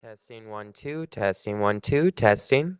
Testing 1 2, testing 1 2, testing.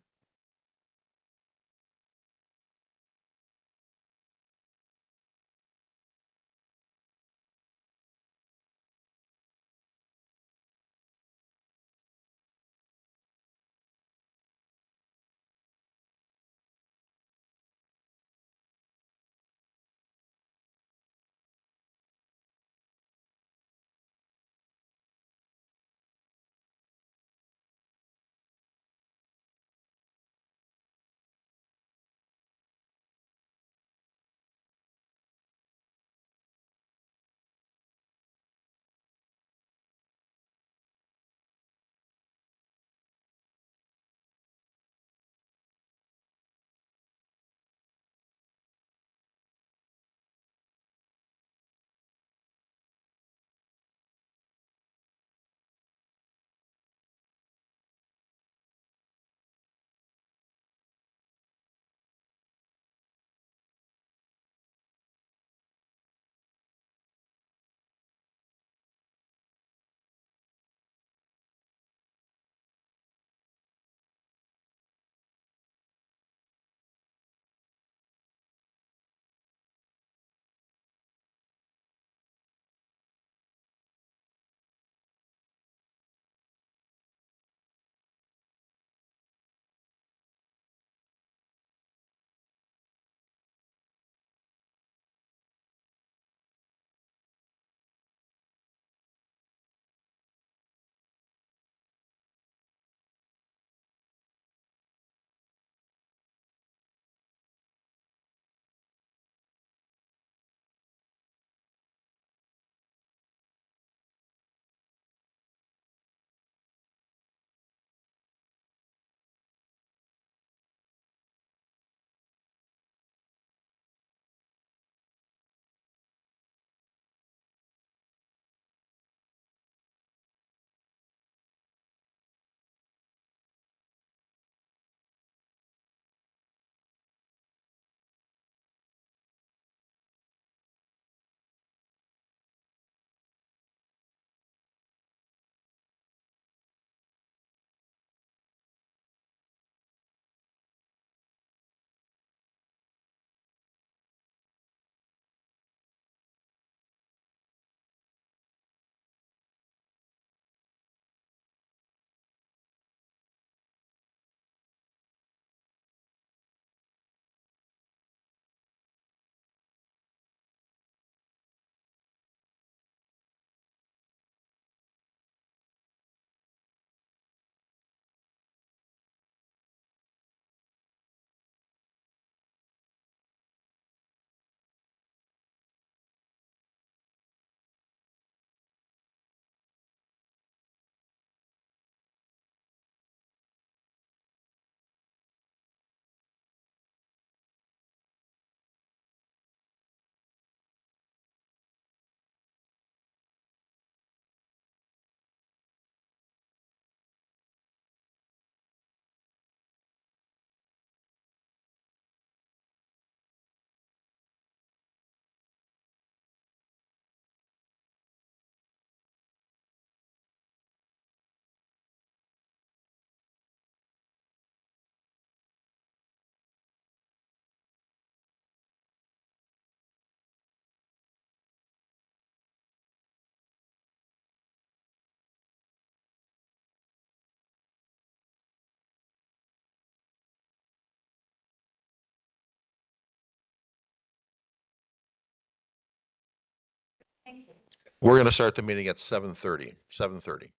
We're going to start the meeting at 7:30. 7:30.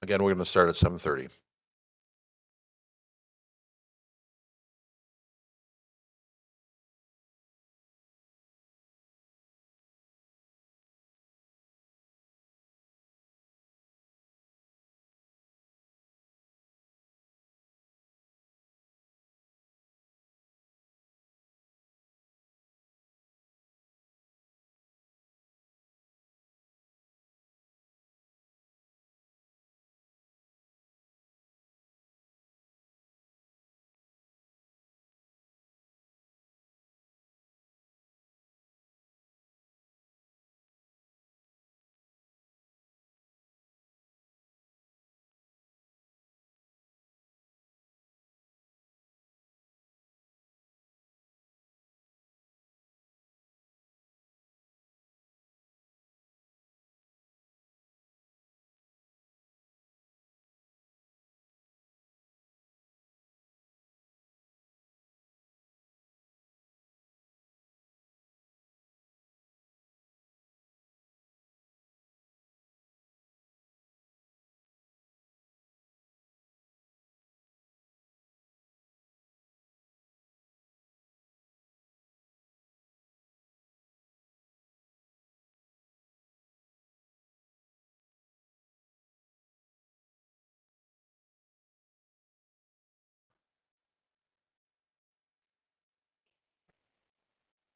Again, we're going to start at 7:30.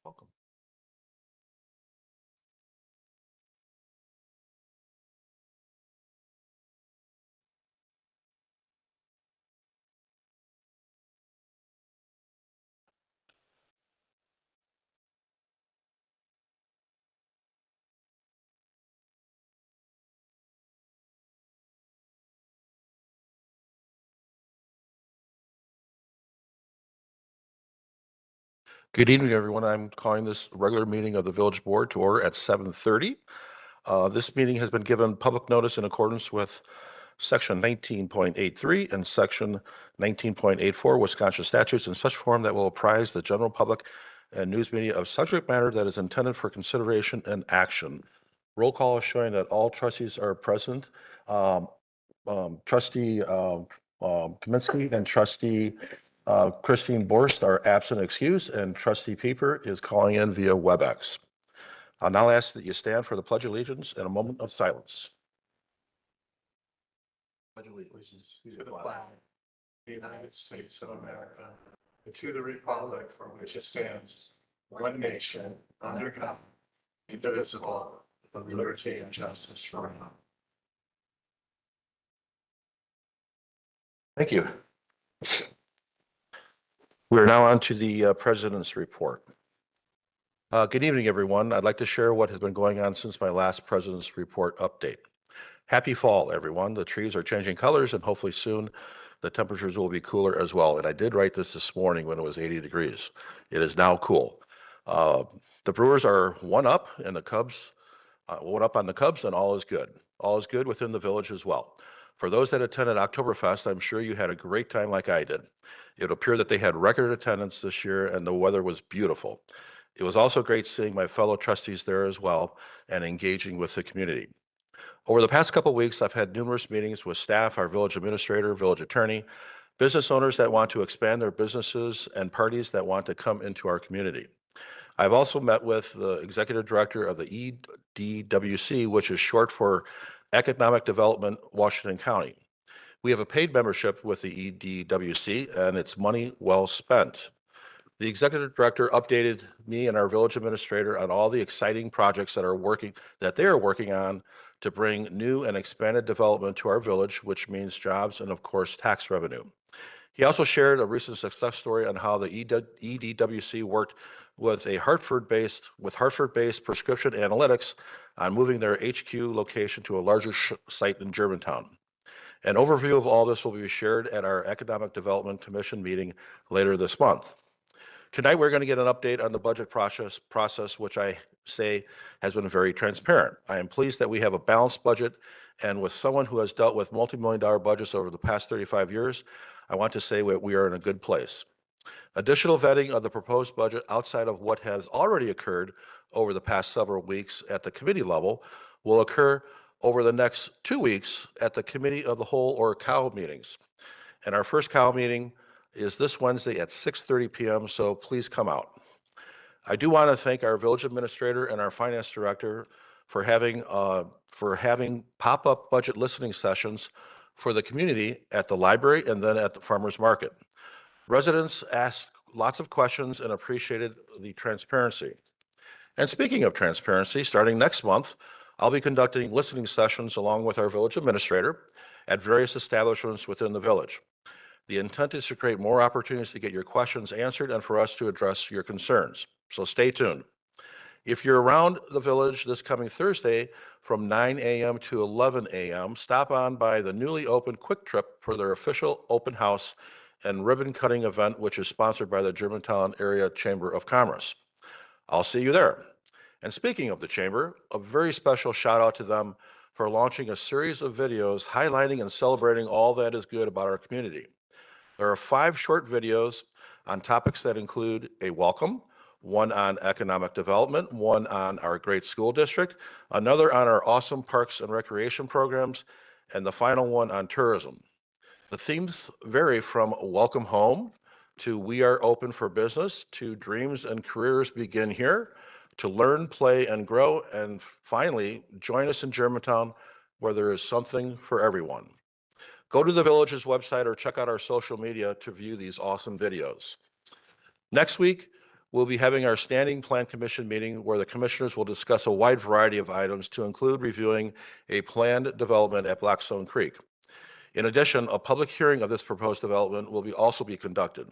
Welcome. Good evening, everyone. I'm calling this regular meeting of the Village Board to order at 7:30. This meeting has been given public notice in accordance with Section 19.83 and Section 19.84 Wisconsin statutes in such form that will apprise the general public and news media of subject matter that is intended for consideration and action. Roll call is showing that all trustees are present. Trustee Kaminsky and Trustee Christine Borst are absent excused, and Trustee Pieper is calling in via WebEx. I'll now ask that you stand for the Pledge of Allegiance and a moment of silence. Pledge allegiance To the flag of the United States of America, and to the republic for which it stands, one nation, under God, indivisible, with liberty and justice for all. Thank you. We are now on to the President's report. Good evening, everyone. I'd like to share what has been going on since my last President's report update. Happy fall, everyone. The trees are changing colors, and hopefully soon the temperatures will be cooler as well. And I did write this morning when it was 80 degrees. It is now cool. The Brewers are one up, and the Cubs one up on the Cubs, and all is good. All is good within the village as well. For those that attended Oktoberfest, I'm sure you had a great time like I did. It appeared that they had record attendance this year, and the weather was beautiful. It was also great seeing my fellow trustees there as well and engaging with the community. Over the past couple of weeks, I've had numerous meetings with staff, our village administrator, village attorney, business owners that want to expand their businesses, and parties that want to come into our community. I've also met with the executive director of the EDWC, which is short for Economic Development Washington County. We have a paid membership with the EDWC, and it's money well spent. The executive director updated me and our village administrator on all the exciting projects that they are working on to bring new and expanded development to our village, which means jobs and, of course, tax revenue. He also shared a recent success story on how the EDWC worked with Hartford-based prescription analytics on moving their HQ location to a larger site in Germantown. An overview of all this will be shared at our Economic Development Commission meeting later this month. Tonight, we're going to get an update on the budget process, which I say has been very transparent. I am pleased that we have a balanced budget, and with someone who has dealt with multi-million-dollar budgets over the past 35 years, I want to say we are in a good place. Additional vetting of the proposed budget outside of what has already occurred over the past several weeks at the committee level will occur over the next 2 weeks at the Committee of the Whole or COW meetings. And our first COW meeting is this Wednesday at 6:30 p.m., so please come out. I do want to thank our village administrator and our finance director for having pop-up budget listening sessions for the community at the library and then at the farmers market. Residents asked lots of questions and appreciated the transparency. And speaking of transparency, starting next month, I'll be conducting listening sessions along with our village administrator at various establishments within the village. The intent is to create more opportunities to get your questions answered and for us to address your concerns. So stay tuned. If you're around the village this coming Thursday from 9 a.m. to 11 a.m., stop on by the newly opened Quick Trip for their official open house and ribbon cutting event, which is sponsored by the Germantown Area Chamber of Commerce. I'll see you there. And speaking of the Chamber, a very special shout out to them for launching a series of videos highlighting and celebrating all that is good about our community. There are 5 short videos on topics that include a welcome, one on economic development, one on our great school district, another on our awesome parks and recreation programs, and the final one on tourism. The themes vary from welcome home to we are open for business to dreams and careers begin here to learn, play, and grow, and finally, join us in Germantown where there is something for everyone. Go to the village's website or check out our social media to view these awesome videos. Next week, we'll be having our Standing Plan Commission meeting where the commissioners will discuss a wide variety of items to include reviewing a planned development at Blackstone Creek. In addition, a public hearing of this proposed development will also be conducted.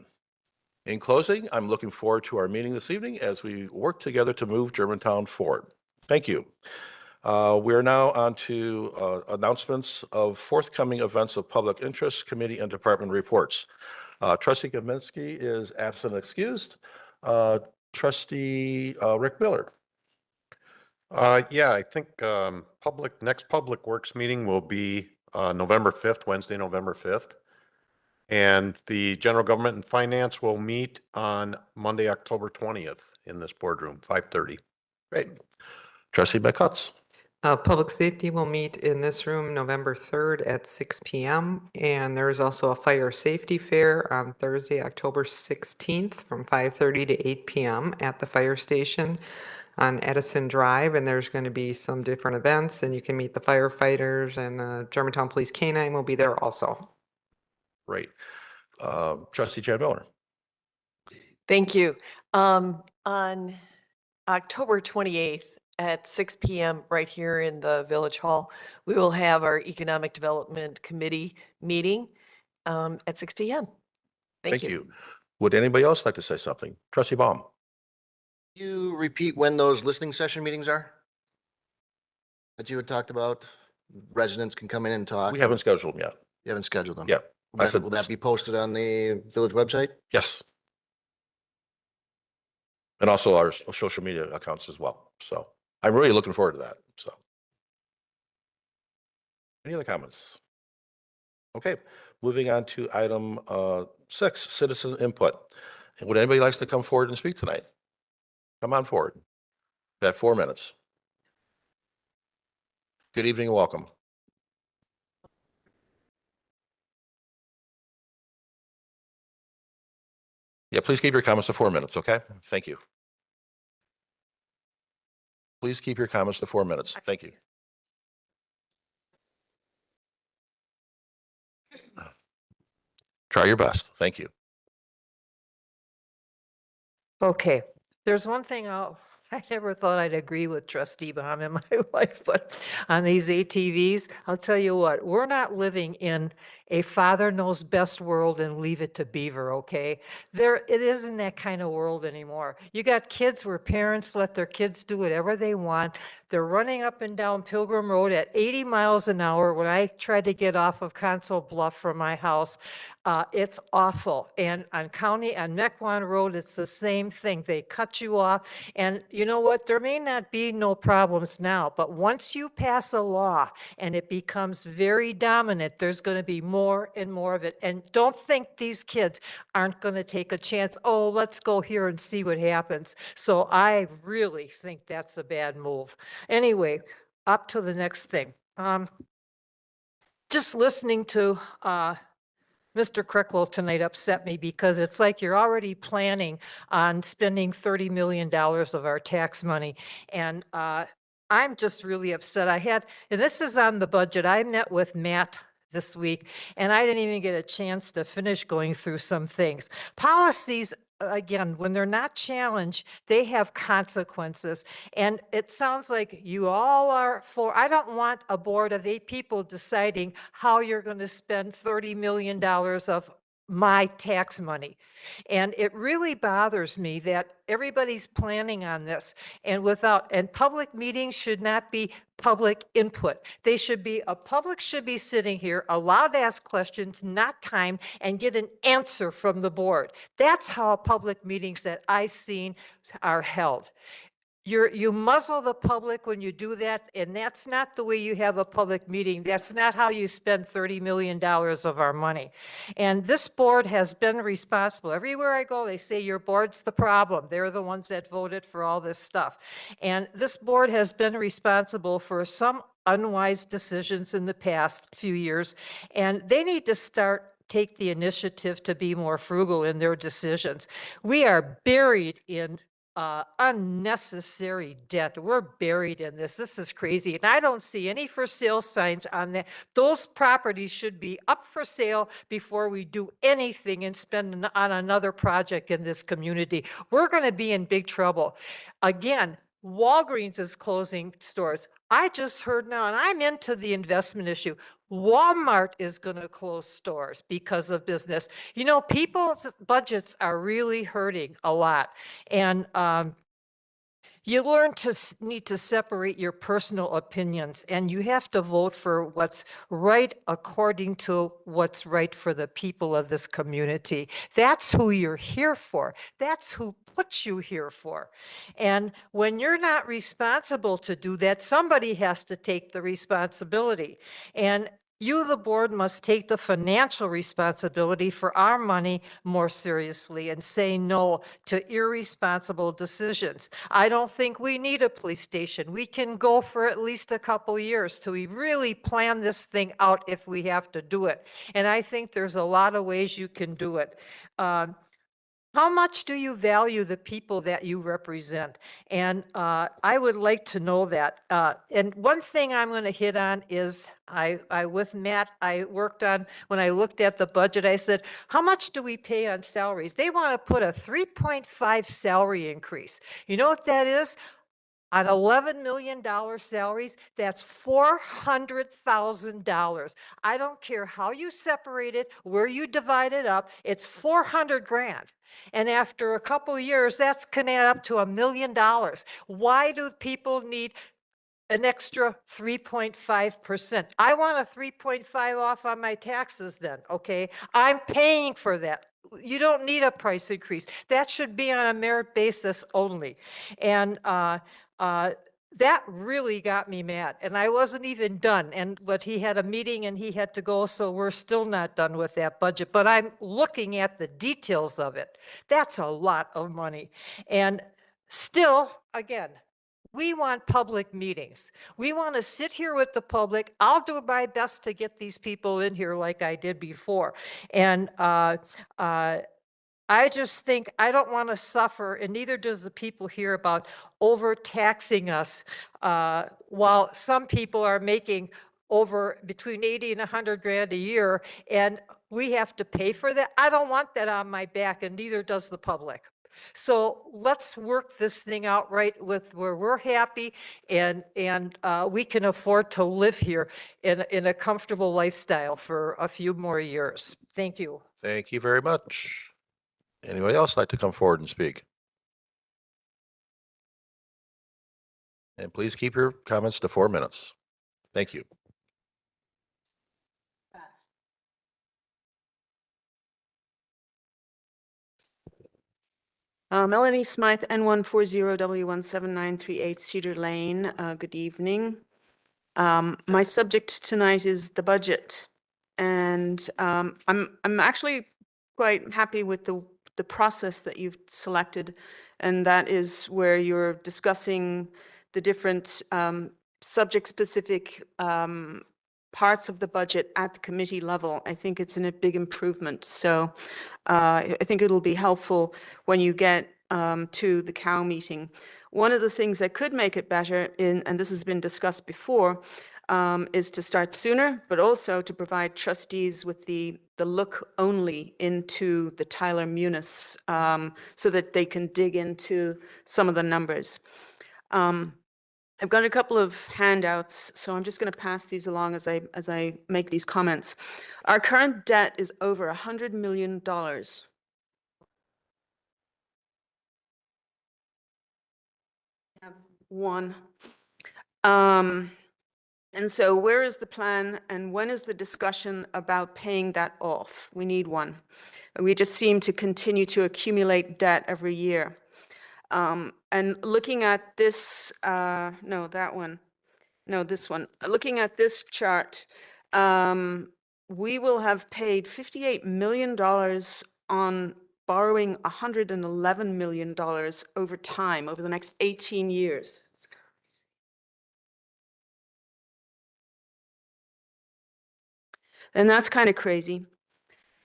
In closing, I'm looking forward to our meeting this evening as we work together to move Germantown forward. Thank you. We are now on to announcements of forthcoming events of public interest, committee and department reports. Trustee Kaminsky is absent and excused. Trustee Rick Miller. Yeah, I think next Public Works meeting will be November 5th, Wednesday, November 5th. And the General Government and Finance will meet on Monday, October 20th in this boardroom, 5:30. Great. Trustee McCutts. Public Safety will meet in this room November 3rd at 6 p.m. And there is also a fire safety fair on Thursday, October 16th from 5:30 to 8 p.m. at the fire station on Edison Drive. And there's going to be some different events and you can meet the firefighters and Germantown Police K-9 will be there also. Great. Trustee Jan Miller. Thank you. On October 28th at 6 p.m. right here in the Village Hall, we will have our Economic Development Committee meeting at 6 p.m. Thank you. Would anybody else like to say something? Trustee Baum. You repeat when those listening session meetings are? That you had talked about? Residents can come in and talk? We haven't scheduled them yet. You haven't scheduled them? Yeah. Will that be posted on the village website? Yes. And also our social media accounts as well. So I'm really looking forward to that. So any other comments? Okay, moving on to item 6, citizen input. Would anybody like to come forward and speak tonight? Come on forward. You have 4 minutes. Good evening and welcome. Yeah, please keep your comments to 4 minutes, okay? Thank you. Please keep your comments to 4 minutes. Thank you. Try your best. Thank you. Okay, there's one thing I never thought I'd agree with Trustee Baum in my life, but on these ATVs, I'll tell you what, we're not living in a father knows best world and leave it to Beaver, okay? It isn't that kind of world anymore. You got kids where parents let their kids do whatever they want. They're running up and down Pilgrim Road at 80 miles an hour when I tried to get off of Council Bluff from my house. It's awful. And on Mequon Road, it's the same thing. They cut you off. And you know what? There may not be no problems now, but once you pass a law and it becomes very dominant, there's going to be more and more of it. And don't think these kids aren't going to take a chance. Oh, let's go here and see what happens. So I really think that's a bad move. Anyway, up to the next thing. Just listening to Mr. Cricklow tonight upset me because it's like you're already planning on spending $30 million of our tax money. And I'm just really upset. And this is on the budget. I met with Matt this week and I didn't even get a chance to finish going through some things. Policies, again, when they're not challenged, they have consequences. And it sounds like you all are I don't want a board of 8 people deciding how you're going to spend $30 million of my tax money. And it really bothers me that everybody's planning on this and public meetings should not be public input. Public should be sitting here allowed to ask questions, not timed, and get an answer from the board. That's how public meetings that I've seen are held. You muzzle the public when you do that, and that's not the way you have a public meeting. That's not how you spend $30 million of our money. And this board has been responsible. Everywhere I go, they say your board's the problem. They're the ones that voted for all this stuff. And this board has been responsible for some unwise decisions in the past few years, and they need to take the initiative to be more frugal in their decisions. We are buried in unnecessary debt. We're buried in this. This is crazy. And I don't see any for sale signs on that. Those properties should be up for sale before we do anything and spend on another project in this community. We're going to be in big trouble. Again, Walgreens is closing stores. I just heard now, and I'm into the investment issue. Walmart is going to close stores because of business. You know, people's budgets are really hurting a lot. And you need to separate your personal opinions, and you have to vote for what's right according to what's right for the people of this community. That's who you're here for. That's who put you here for. And when you're not responsible to do that, somebody has to take the responsibility. And you, the board, must take the financial responsibility for our money more seriously and say no to irresponsible decisions. I don't think we need a police station. We can go for at least a couple years till we really plan this thing out if we have to do it. And I think there's a lot of ways you can do it. How much do you value the people that you represent? And I would like to know that. And one thing I'm going to hit on is with Matt, I worked on, when I looked at the budget, I said, how much do we pay on salaries? They want to put a 3.5 salary increase. You know what that is? On $11 million salaries, that's $400,000. I don't care how you separate it, where you divide it up, it's 400 grand. And after a couple of years, that's can add up to $1 million. Why do people need an extra 3.5%? I want a 3.5 off on my taxes then, okay? I'm paying for that. You don't need a price increase. That should be on a merit basis only. And that really got me mad, and I wasn't even done. But he had a meeting and he had to go, so we're still not done with that budget. But I'm looking at the details of it. That's a lot of money. And still, again, we want public meetings. We want to sit here with the public. I'll do my best to get these people in here like I did before. And I just think I don't want to suffer, and neither does the people here, about overtaxing us while some people are making between 80 and 100 grand a year, and we have to pay for that. I don't want that on my back, and neither does the public. So let's work this thing out right with where we're happy and we can afford to live here in a comfortable lifestyle for a few more years. Thank you. Thank you very much. Anybody else like to come forward and speak? And please keep your comments to 4 minutes. Thank you. Melanie Smythe, N140W17938 Cedar Lane. Good evening. My subject tonight is the budget, and I'm actually quite happy with the process that you've selected, and that is where you're discussing the different subject-specific parts of the budget at the committee level, I think it's a big improvement. So I think it'll be helpful when you get to the COW meeting. One of the things that could make it better, and this has been discussed before, is to start sooner, but also to provide trustees with the look only into the Tyler Munis so that they can dig into some of the numbers. I've got a couple of handouts, so I'm just going to pass these along as I make these comments. Our current debt is over $100 million. One. And so where is the plan and when is the discussion about paying that off? We need one. We just seem to continue to accumulate debt every year. And looking at this, no, that one, no, this one. Looking at this chart, we will have paid $58 million on borrowing $111 million over time, over the next 18 years. And that's kind of crazy.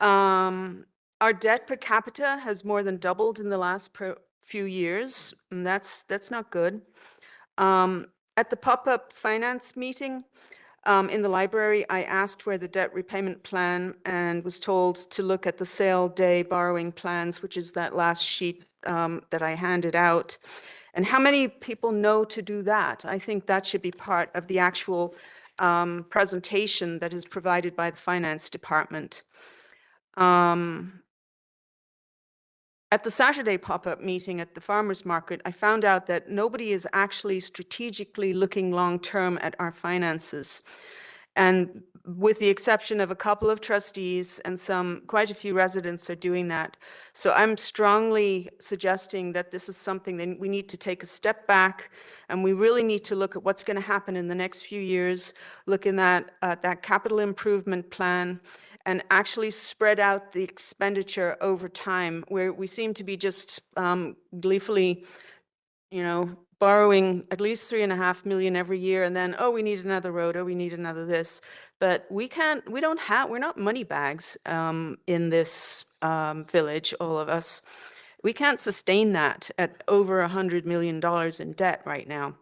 Our debt per capita has more than doubled in the last few years, and that's not good. At the pop-up finance meeting in the library, I asked where the debt repayment plan and was told to look at the sale day borrowing plans, which is that last sheet that I handed out. And how many people know to do that? I think that should be part of the actual presentation that is provided by the finance department. At the Saturday pop-up meeting at the farmers market, I found out that nobody is actually strategically looking long-term at our finances. And with the exception of a couple of trustees and quite a few residents are doing that. So I'm strongly suggesting that this is something that we need to take a step back and we really need to look at what's going to happen in the next few years, looking at that capital improvement plan and actually spread out the expenditure over time, where we seem to be just gleefully, borrowing at least $3.5 million every year, and then, oh, we need another road, oh, we need another this. But we're not money bags in this village, all of us. We can't sustain that at over $100 million in debt right now.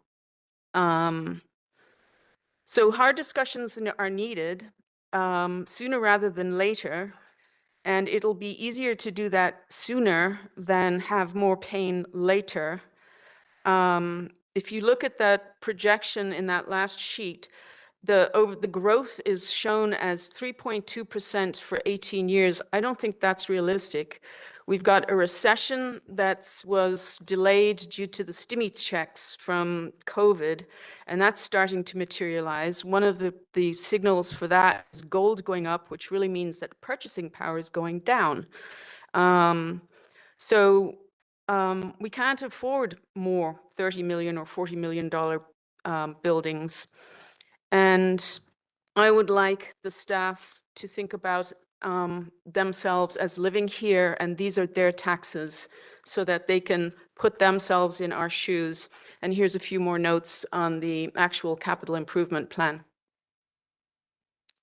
So hard discussions are needed sooner rather than later, and it'll be easier to do that sooner than have more pain later. If you look at that projection in that last sheet, the growth is shown as 3.2% for 18 years. I don't think that's realistic. We've got a recession that was delayed due to the stimmy checks from COVID, and that's starting to materialize. One of the signals for that is gold going up, which really means that purchasing power is going down. We can't afford more $30 million or $40 million buildings. And I would like the staff to think about themselves as living here, and these are their taxes, so that they can put themselves in our shoes. And here's a few more notes on the actual capital improvement plan.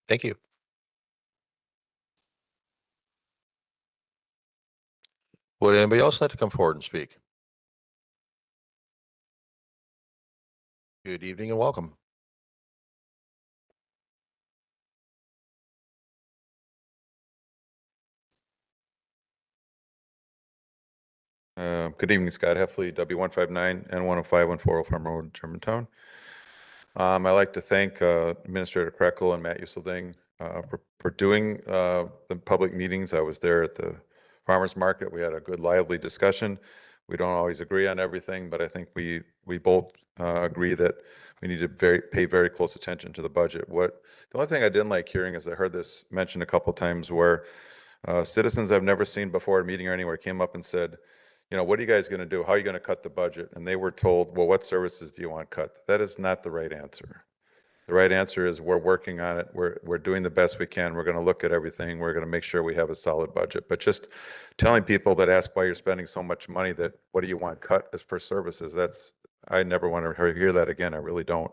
Thank you. Would anybody else like to come forward and speak? Good evening and welcome. Good evening, Scott Heffley, W159 N10514 Farm Road, Germantown. I'd like to thank Administrator Krekel and Matt Usselding for doing the public meetings. I was there at the farmers market. We had a good, lively discussion. We don't always agree on everything, but I think we both agree that we need to pay very close attention to the budget. The only thing I didn't like hearing is I heard this mentioned a couple of times where citizens I've never seen before at a meeting or anywhere came up and said, what are you guys going to do? How are you going to cut the budget? And they were told, well, what services do you want cut? That is not the right answer. The right answer is we're working on it. We're doing the best we can. We're going to look at everything. We're going to make sure we have a solid budget. But just telling people that ask why you're spending so much money that what do you want cut as per services, I never want to hear that again. I really don't.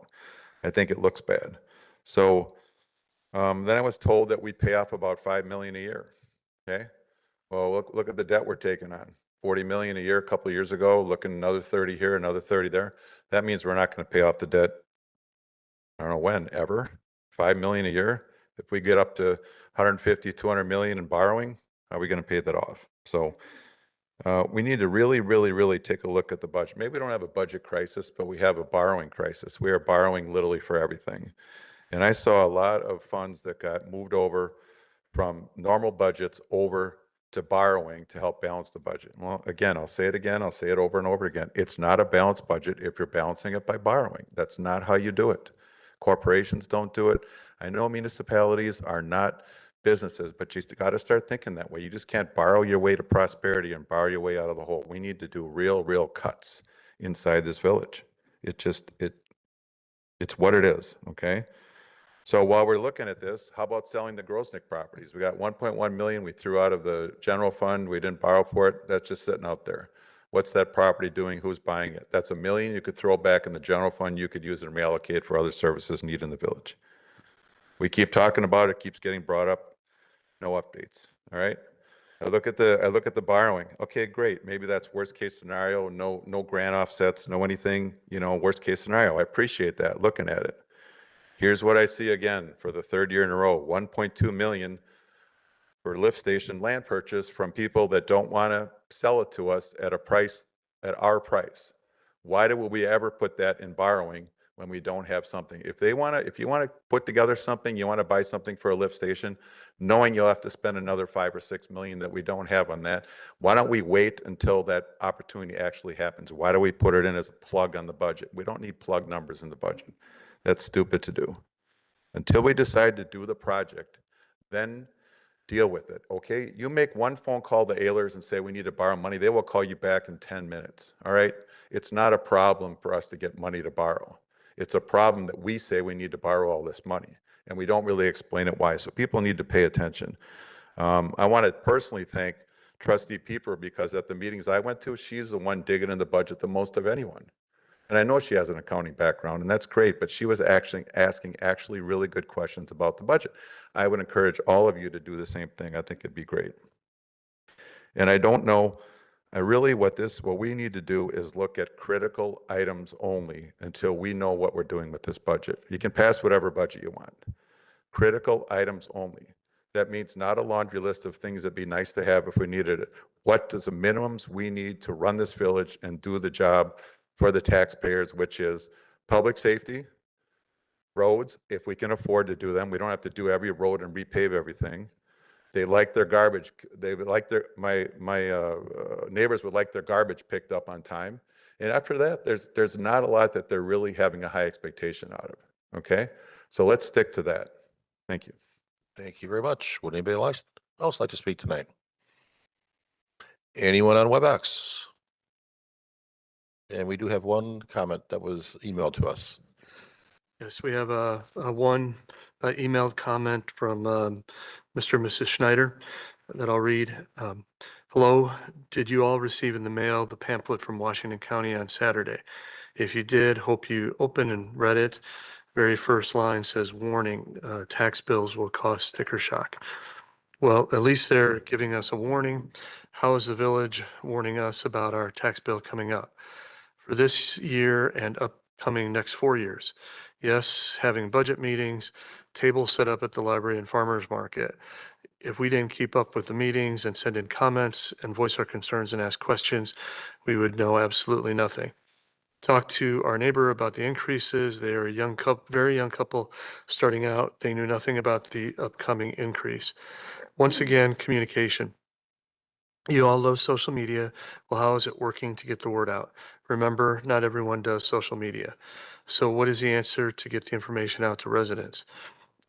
I think it looks bad. So then I was told that we pay off about 5 million a year. Okay. Well, look at the debt we're taking on. 40 million a year a couple of years ago, look at another 30 here, another 30 there. That means we're not going to pay off the debt. I don't know when, ever. 5 million a year. If we get up to 150, 200 million in borrowing, how are we going to pay that off? So we need to really, really, really take a look at the budget. Maybe we don't have a budget crisis, but we have a borrowing crisis. We are borrowing literally for everything. And I saw a lot of funds that got moved over from normal budgets over to borrowing to help balance the budget. Well, again, I'll say it again. I'll say it over and over again. It's not a balanced budget if you're balancing it by borrowing. That's not how you do it. Corporations don't do it. I know municipalities are not businesses, but you got to start thinking that way. You just can't borrow your way to prosperity and borrow your way out of the hole. We need to do real cuts inside this village. It's what it is, okay? So while we're looking at this, how about selling the Grosnick properties? We got 1.1 million we threw out of the general fund. We didn't borrow for it. That's just sitting out there. What's that property doing? Who's buying it? That's $1 million you could throw back in the general fund. You could use it and reallocate for other services needed in the village. We keep talking about it, keeps getting brought up. No updates. All right. I look at the borrowing. Okay, great. Maybe that's worst case scenario. No grant offsets, no anything, worst case scenario. I appreciate that, looking at it. Here's what I see again for the third year in a row, 1.2 million for lift station land purchase from people that don't want to sell it to us at our price. Why do we ever put that in borrowing when we don't have something? If you want to put together something, you want to buy something for a lift station, knowing you'll have to spend another 5 or 6 million that we don't have on that, why don't we wait until that opportunity actually happens? Why do we put it in as a plug on the budget? We don't need plug numbers in the budget. That's stupid to do. Until we decide to do the project, then deal with it, okay? You make one phone call to Ehlers and say we need to borrow money, they will call you back in 10 minutes, all right? It's not a problem for us to get money to borrow. It's a problem that we say we need to borrow all this money, and we don't really explain it why, so people need to pay attention. I want to personally thank Trustee Pieper, because at the meetings I went to, she's the one digging in the budget the most of anyone. And I know she has an accounting background, and that's great, but she was actually asking really good questions about the budget. I would encourage all of you to do the same thing. I think it'd be great. And I don't know, what we need to do is look at critical items only until we know what we're doing with this budget. You can pass whatever budget you want. Critical items only. That means not a laundry list of things that'd be nice to have if we needed it. What is the minimums we need to run this village and do the job for the taxpayers, which is public safety, roads, if we can afford to do them. We don't have to do every road and repave everything. They like their garbage. They would like my neighbors would like their garbage picked up on time. And after that, there's not a lot that they're really having a high expectation out of. Okay, so let's stick to that. Thank you. Thank you very much. Would anybody else like to speak tonight? Anyone on WebEx? And we do have one comment that was emailed to us. Yes, we have a one emailed comment from Mr. and Mrs. Schneider that I'll read. Hello, did you all receive in the mail the pamphlet from Washington County on Saturday? If you did, hope you opened and read it. Very first line says, warning, tax bills will cause sticker shock. Well, at least they're giving us a warning. How is the village warning us about our tax bill coming up for this year and upcoming next 4 years? Yes, having budget meetings, tables set up at the library and farmers market. If we didn't keep up with the meetings and send in comments and voice our concerns and ask questions, we would know absolutely nothing. Talked to our neighbor about the increases. They are a young couple, very young couple starting out. They knew nothing about the upcoming increase. Once again, communication. You all love social media. Well, how is it working to get the word out? Remember, not everyone does social media. So what is the answer to get the information out to residents?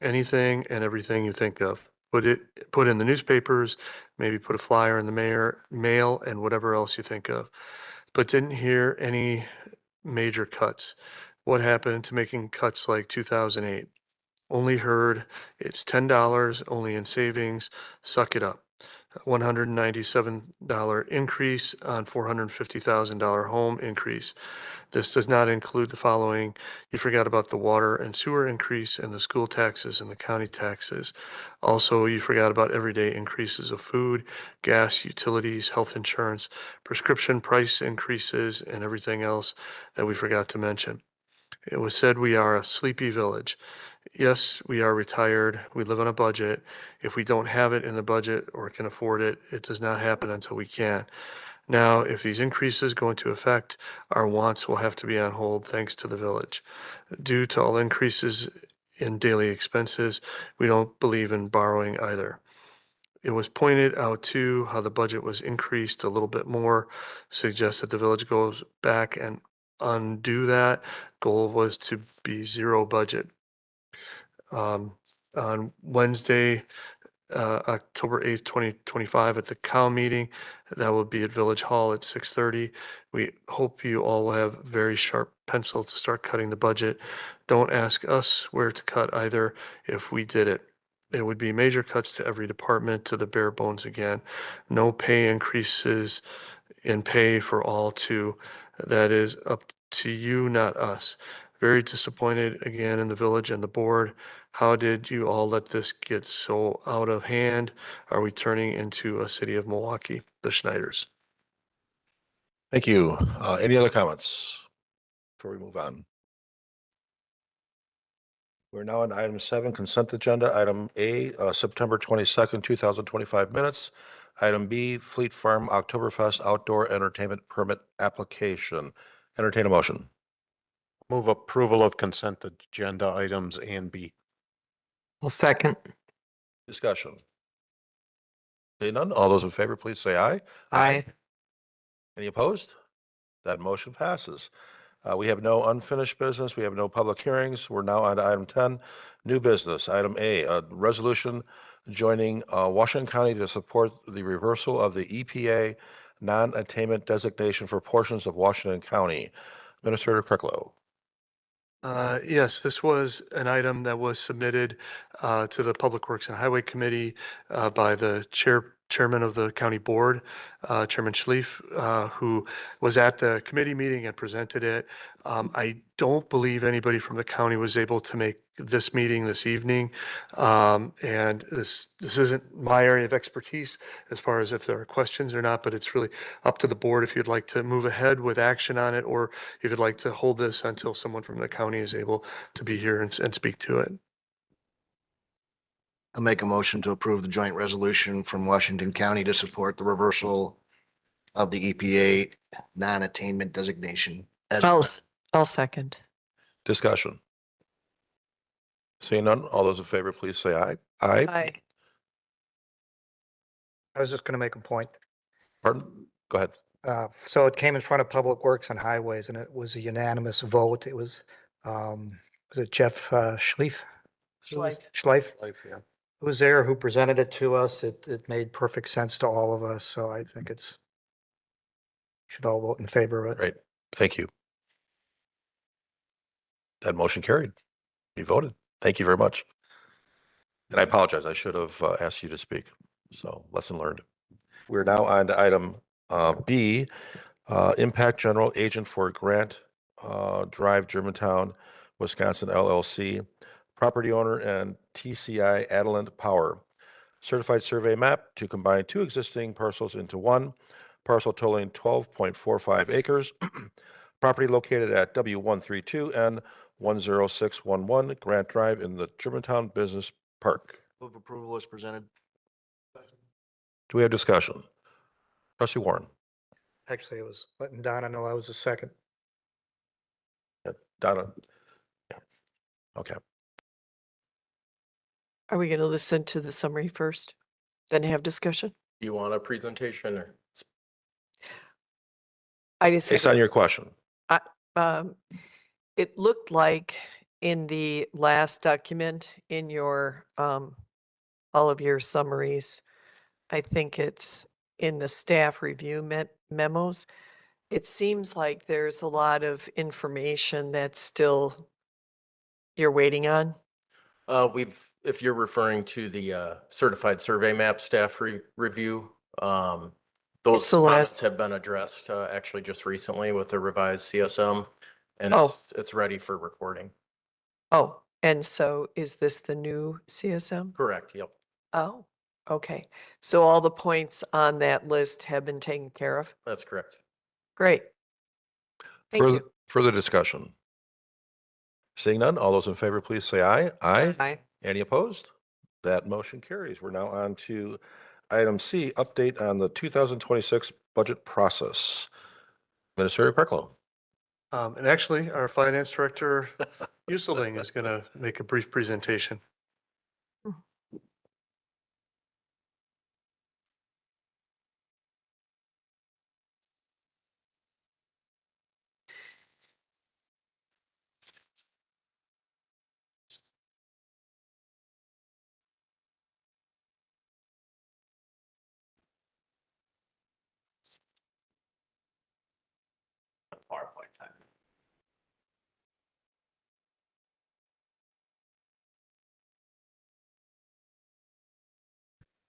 Anything and everything you think of. Put in the newspapers, maybe put a flyer in the mail and whatever else you think of. But didn't hear any major cuts. What happened to making cuts like 2008? Only heard it's $10 only in savings. Suck it up. $197 increase on $450,000 home increase. This does not include the following. You forgot about the water and sewer increase and the school taxes and the county taxes. Also, you forgot about everyday increases of food, gas, utilities, health insurance, prescription price increases, and everything else that we forgot to mention. It was said we are a sleepy village. Yes, we are retired. We live on a budget. If we don't have it in the budget or can afford it, it does not happen until we can. Now, if these increases go into effect, our wants will have to be on hold thanks to the village. Due to all increases in daily expenses, we don't believe in borrowing either. It was pointed out too how the budget was increased a little bit more, suggests that the village goes back and undo that. Goal was to be zero budget. On Wednesday, October 8th, 2025 at the COW meeting. That will be at Village Hall at 6:30. We hope you all will have very sharp pencil to start cutting the budget. Don't ask us where to cut either if we did it. It would be major cuts to every department to the bare bones again. No pay increases in pay for all too. That is up to you, not us. Very disappointed again in the village and the board. How did you all let this get so out of hand? Are we turning into a city of Milwaukee? The Schneiders. Thank you. Any other comments before we move on? We're now on item 7, consent agenda. Item A, September 22nd, 2025 minutes. Item B, Fleet Farm Oktoberfest outdoor entertainment permit application. Entertain a motion. Move approval of consent agenda items A and B. I'll second. Discussion. Seeing none, all those in favor, please say aye. Aye. Any opposed? That motion passes. We have no unfinished business. We have no public hearings. We're now on to item 10, new business. Item A, a resolution joining Washington County to support the reversal of the EPA non-attainment designation for portions of Washington County. Administrator Cricklow. Yes, this was an item that was submitted to the Public Works and Highway Committee by the chairman of the county board, Chairman Schlief, who was at the committee meeting and presented it. I don't believe anybody from the county was able to make this meeting this evening. And this isn't my area of expertise as far as if there are questions or not, but it's really up to the board if you'd like to move ahead with action on it, or if you'd like to hold this until someone from the county is able to be here and speak to it. I'll make a motion to approve the joint resolution from Washington County to support the reversal of the EPA non-attainment designation. I'll second. Discussion. Seeing none, all those in favor, please say aye. Aye. Aye. I was just going to make a point. Pardon? Go ahead. So it came in front of Public Works and Highways, and it was a unanimous vote. It was it Jeff Schlief? Schleif. Schleif, Yeah. who was there, who presented it to us. It made perfect sense to all of us. So I think should all vote in favor of it. Great. Thank you. That motion carried. You voted. Thank you very much. And I apologize. I should have asked you to speak. So lesson learned. We're now on to item B, Impact General Agent for Grant Drive, Germantown, Wisconsin LLC, property owner and TCI Adelant Power. Certified survey map to combine 2 existing parcels into one, parcel totaling 12.45 acres. Property located at W132 and 10611 Grant Drive in the Germantown Business Park. Move approval as presented. Do we have discussion? Trustee Warren. Actually, it was letting Donna know I was the second. Donna. Yeah. Okay. Are we going to listen to the summary first, then have discussion? You want a presentation or? I just. Based on your question. It looked like in the last document in your, all of your summaries, I think it's in the staff review memos. It seems like there's a lot of information that's still you're waiting on. if you're referring to the certified survey map staff review, those It's the comments last- have been addressed actually just recently with the revised CSM, and Oh. it's ready for recording. Oh, and so is this the new CSM? Correct, yep. Oh, okay. So all the points on that list have been taken care of? That's correct. Great. Thank you. Further discussion? Seeing none, all those in favor, please say aye. Aye. Aye. Any opposed? That motion carries. We're now on to item C, update on the 2026 budget process. Administrator Krecklow. And actually, our finance director, Uselding, is going to make a brief presentation. PowerPoint time.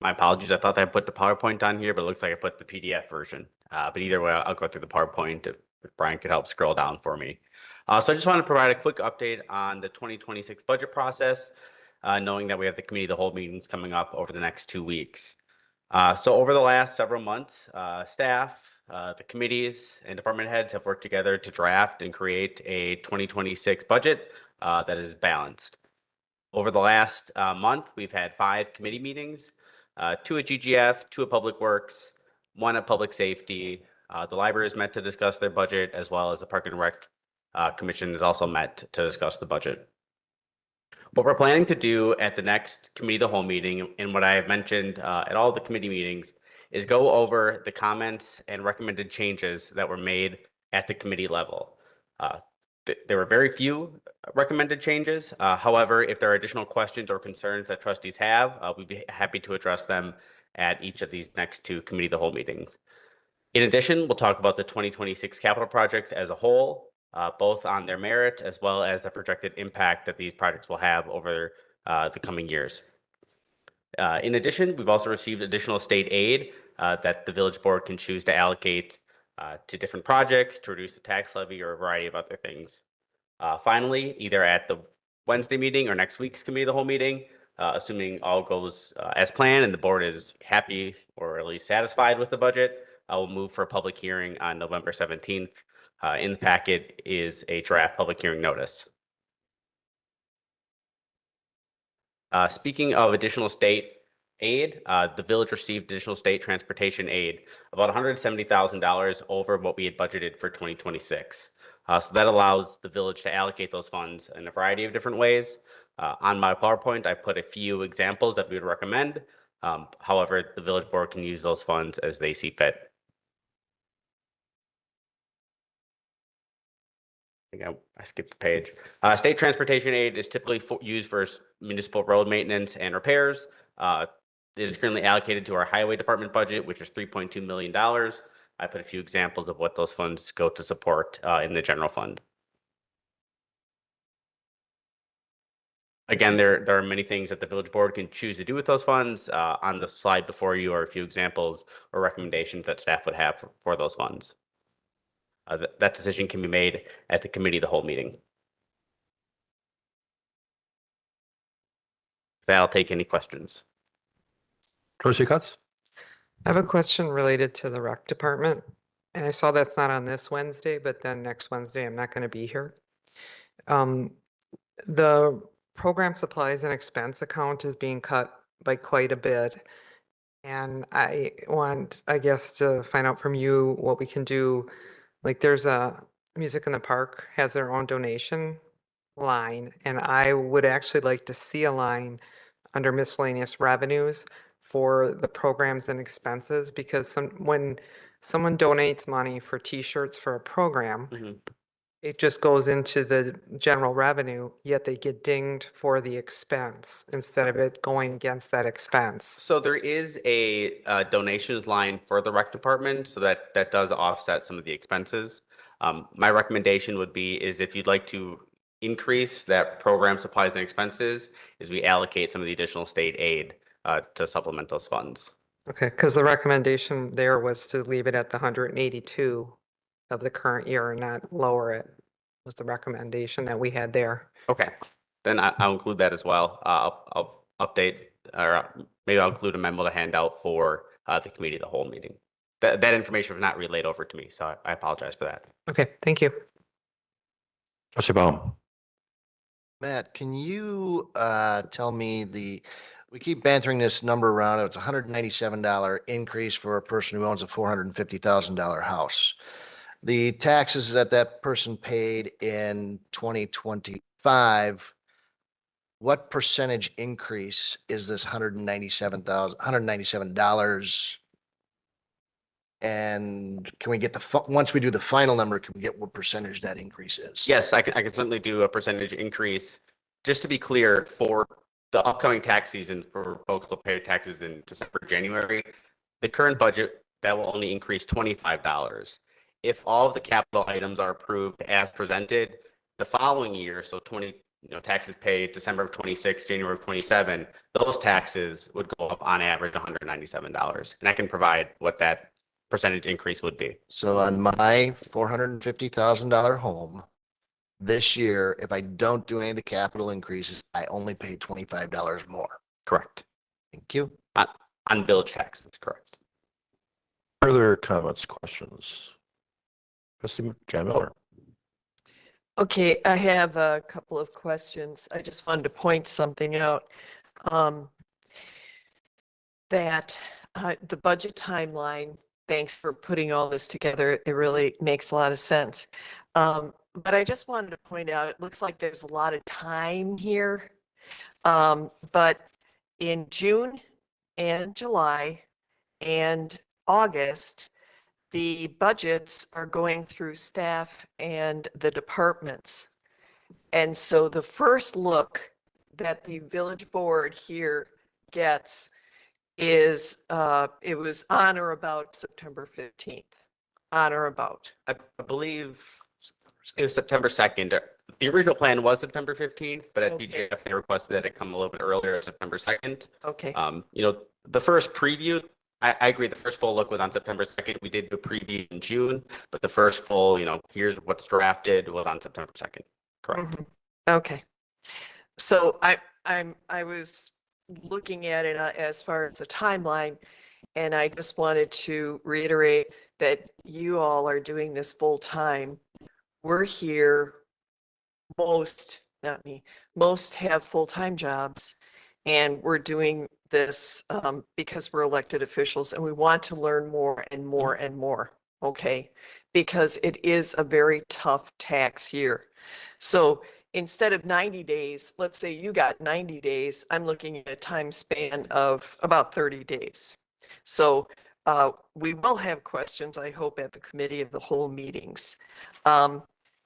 My apologies. I thought I put the PowerPoint on here, but it looks like I put the PDF version. But either way, I'll go through the PowerPoint if Brian could help scroll down for me. So I just want to provide a quick update on the 2026 budget process, knowing that we have the committee of the whole meetings coming up over the next 2 weeks. So over the last several months, staff, the committees and department heads have worked together to draft and create a 2026 budget that is balanced. Over the last month, we've had 5 committee meetings, 2 at GGF, 2 at Public Works, 1 at Public Safety. The library is met to discuss their budget, as well as the Park and Rec Commission is also met to discuss the budget. What we're planning to do at the next committee of the whole meeting, and what I have mentioned at all the committee meetings, is go over the comments and recommended changes that were made at the committee level. There were very few recommended changes. However, if there are additional questions or concerns that trustees have, we'd be happy to address them at each of these next 2 committee of the whole meetings. In addition, we'll talk about the 2026 capital projects as a whole, both on their merit as well as the projected impact that these projects will have over the coming years. In addition, we've also received additional state aid that the village board can choose to allocate to different projects, to reduce the tax levy, or a variety of other things. Finally, either at the Wednesday meeting or next week's committee of the whole meeting, assuming all goes as planned and the board is happy or at least satisfied with the budget, we'll move for a public hearing on November 17th. In the packet is a draft public hearing notice. Speaking of additional state aid, the village received additional state transportation aid, about $170,000 over what we had budgeted for 2026. So that allows the village to allocate those funds in a variety of different ways. On my PowerPoint, I put a few examples that we would recommend. However, the village board can use those funds as they see fit. I skipped a page. State transportation aid is typically used for municipal road maintenance and repairs. It is currently allocated to our highway department budget, which is $3.2 million. I put a few examples of what those funds go to support in the general fund. Again, there are many things that the village board can choose to do with those funds. On the slide before you are a few examples or recommendations that staff would have for those funds. That decision can be made at the committee of the whole meeting. I'll take any questions. Trustee Cutts? I have a question related to the rec department. And I saw that's not on this Wednesday, but then next Wednesday, I'm not going to be here. The program supplies and expense account is being cut by quite a bit. And I want, I guess, to find out from you what we can do. Like there's a Music in the Park has their own donation line, and I would actually like to see a line under miscellaneous revenues for the programs and expenses, because when someone donates money for t-shirts for a program, it just goes into the general revenue, yet they get dinged for the expense instead of it going against that expense. So there is a donations line for the rec department, so that does offset some of the expenses. My recommendation would be is if you'd like to increase that program supplies and expenses is we allocate some of the additional state aid to supplement those funds. Okay, because the recommendation there was to leave it at the 182 of the current year and not lower it, was the recommendation that we had there. Okay, then I'll include that as well. I'll update, or maybe I'll include a memo to hand out for the committee of the whole meeting. That information was not relayed over to me, so I apologize for that. Okay, thank you. Trustee Baum. Matt, can you tell me we keep bantering this number around, it's a $197 increase for a person who owns a $450,000 house. The taxes that that person paid in 2025, what percentage increase is this $197? And can we get once we do the final number, can we get what percentage that increase is? Yes, I can certainly do a percentage increase. Just to be clear, for the upcoming tax season for folks who pay taxes in December, January, the current budget, that will only increase $25. If all of the capital items are approved as presented, the following year, so taxes paid December of 26, January of 27, those taxes would go up on average $197. And I can provide what that percentage increase would be. So on my $450,000 home, this year, if I don't do any of the capital increases, I only pay $25 more. Correct. Thank you. On village taxes, correct. Further comments, questions? Trustee Jan Miller. Okay, I have a couple of questions. I just wanted to point something out. That the budget timeline, thanks for putting all this together. It really makes a lot of sense. But I just wanted to point out, it looks like there's a lot of time here. But in June and July and August, the budgets are going through staff and the departments. And so the first look that the village board here gets is, it was on or about September 15th, on or about. I believe it was September 2nd. The original plan was September 15th, but at Okay. BJF, they requested that it come a little bit earlier, September 2nd. Okay, The first preview, I agree, the first full look was on September 2nd. We did do a preview in June, but the first full, here's what's drafted was on September 2nd. Correct. Mhm. Okay. So I was looking at it as far as a timeline, and I just wanted to reiterate that you all are doing this full time. We're here, not me, most have full-time jobs, and we're doing this because we're elected officials and we want to learn more and more and more, okay? Because it is a very tough tax year. So instead of 90 days, let's say you got 90 days, I'm looking at a time span of about 30 days. So we will have questions, I hope, at the committee of the whole meetings.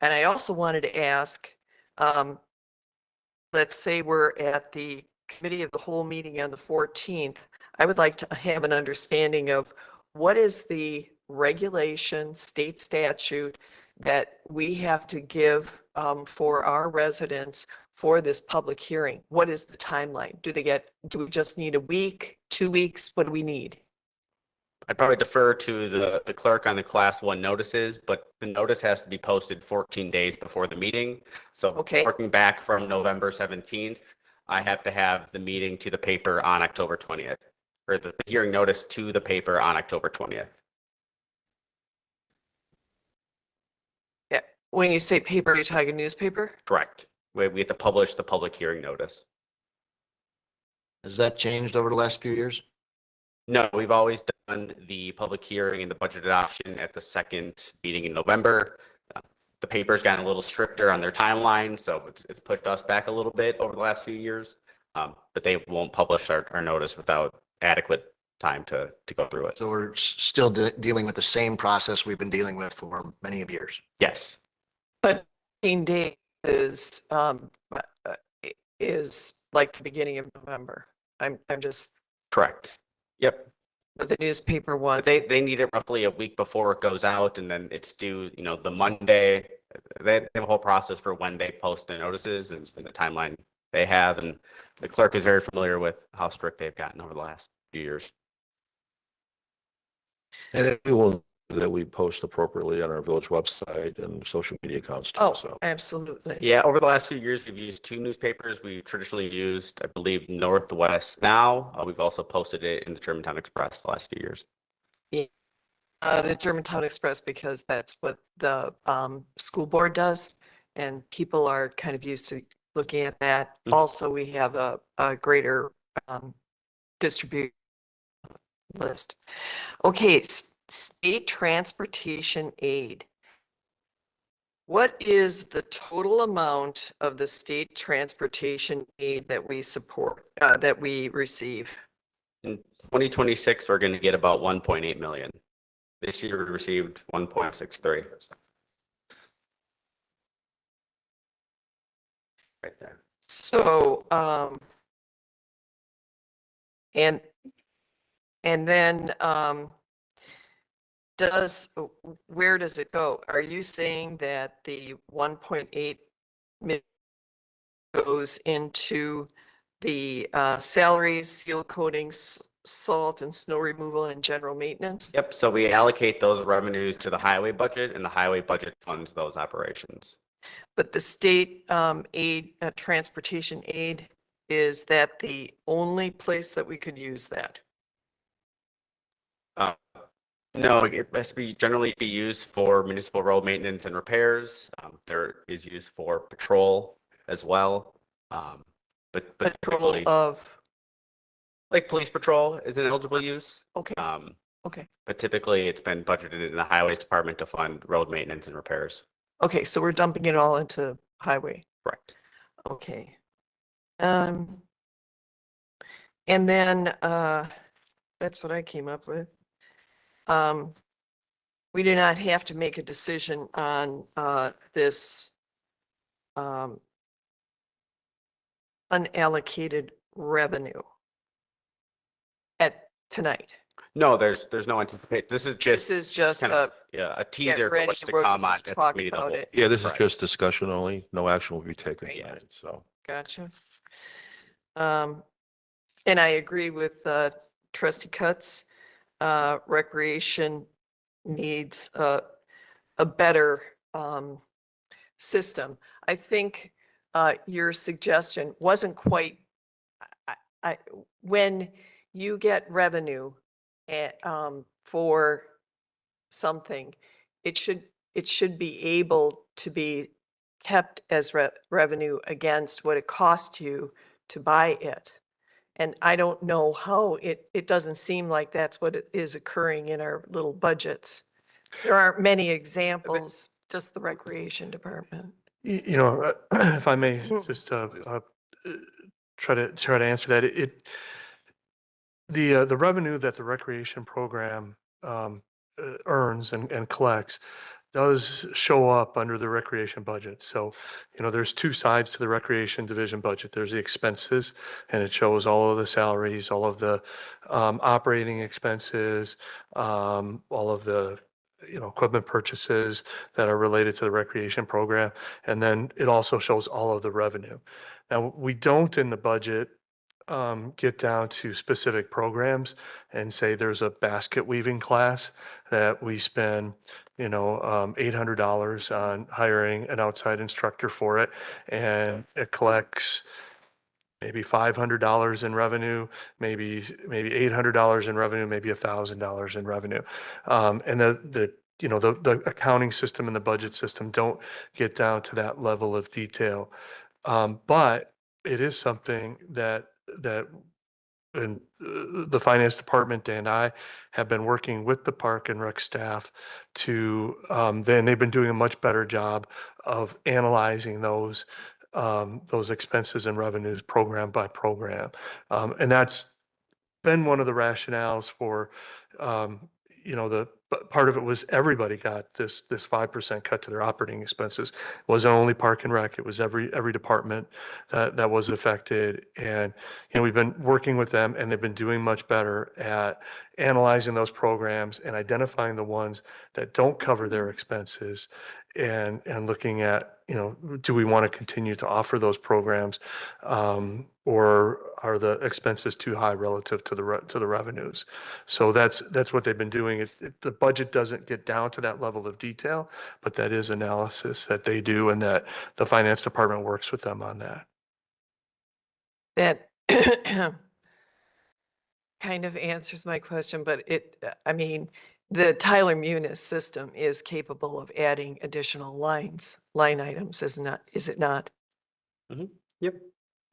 And I also wanted to ask, let's say we're at the committee of the whole meeting on the 14th. I would like to have an understanding of what is the regulation, state statute that we have to give for our residents for this public hearing? What is the timeline? Do we just need a week, 2 weeks? What do we need? I'd probably defer to the clerk on the class 1 notices, but the notice has to be posted 14 days before the meeting. So Okay. working back from November 17th, I have to have the meeting to the paper on October 20th, or the hearing notice to the paper on October 20th. Yeah. When you say paper, you're talking newspaper? Correct. We have to publish the public hearing notice. Has that changed over the last few years? No, we've always done the public hearing and the budget adoption at the second meeting in November. The paper's gotten a little stricter on their timeline, so it's pushed us back a little bit over the last few years. But they won't publish our notice without adequate time to go through it. So we're still dealing with the same process we've been dealing with for many of years. Yes, But 15 days is like the beginning of November. I'm just, correct. Yep. but the newspaper But wants, they need it roughly a week before it goes out, and then it's due, the Monday they have a whole process for when they post the notices and the timeline they have. And the clerk is very familiar with how strict they've gotten over the last few years. And we will, that we post appropriately on our village website and social media accounts too, Oh, so. absolutely. Yeah, over the last few years, we've used two newspapers. We traditionally used, I believe, Northwest Now. We've also posted it in the Germantown Express the last few years. The Germantown Express, because that's what the school board does, and people are kind of used to looking at that. Mhm. Also, we have a greater distribution list. Okay, state transportation aid. What is the total amount of the state transportation aid that we support, that we receive? In 2026, we're going to get about 1.8 million. This year, we received 1.63. Right there. So, and then, where does it go? Are you saying that the 1.8 million goes into the salaries, seal coatings, salt and snow removal and general maintenance? Yep, so we allocate those revenues to the highway budget, and the highway budget funds those operations. But the state aid, transportation aid, is that the only place that we could use that? No, it must be generally be used for municipal road maintenance and repairs. There is used for patrol as well. But Patrol typically, of, like police patrol is an eligible use. okay, okay. But typically it's been budgeted in the highways department to fund road maintenance and repairs. Okay, so we're dumping it all into highway. Correct. Okay. And then, that's what I came up with. We do not have to make a decision on, this, unallocated revenue at tonight. No, there's no anticipate. This is This just is just kind of a teaser for ready, what's to we're come gonna on at the talk committee of the about whole. it. Yeah, this is Correct. just discussion only. No action will be taken Right. tonight, so. Gotcha. And I agree with trustee Cutts. Recreation needs a better system. I think your suggestion wasn't quite, when you get revenue for something, it should be able to be kept as revenue against what it cost you to buy it. And I don't know how it doesn't seem like that's what is occurring in our little budgets. There aren't many examples, just the recreation department. You know, if I may Mm. just try to answer that, the revenue that the recreation program earns and collects does show up under the recreation budget. So, you know, there's two sides to the recreation division budget. There's the expenses, and it shows all of the salaries, all of the operating expenses, all of the, you know, equipment purchases that are related to the recreation program. And then it also shows all of the revenue. Now, we don't in the budget get down to specific programs and say there's a basket weaving class that we spend, you know, $800 on hiring an outside instructor for it, and it collects maybe $500 in revenue, maybe $800 in revenue, maybe $1,000 in revenue, and the you know, the accounting system and the budget system don't get down to that level of detail, but it is something that and the finance department and I have been working with the park and rec staff to, then they've been doing a much better job of analyzing those expenses and revenues program by program. And that's been one of the rationales for, you know, part of it was everybody got this 5% cut to their operating expenses. It wasn't only Park and Rec, it was every department that was affected. And, you know, we've been working with them and they've been doing much better at analyzing those programs and identifying the ones that don't cover their expenses and looking at, do we want to continue to offer those programs? Or are the expenses too high relative to the revenues? So that's what they've been doing. The budget doesn't get down to that level of detail, but that is analysis that they do and that the finance department works with them on that. That kind of answers my question, but the Tyler Munis system is capable of adding additional line items, is it not? Yep.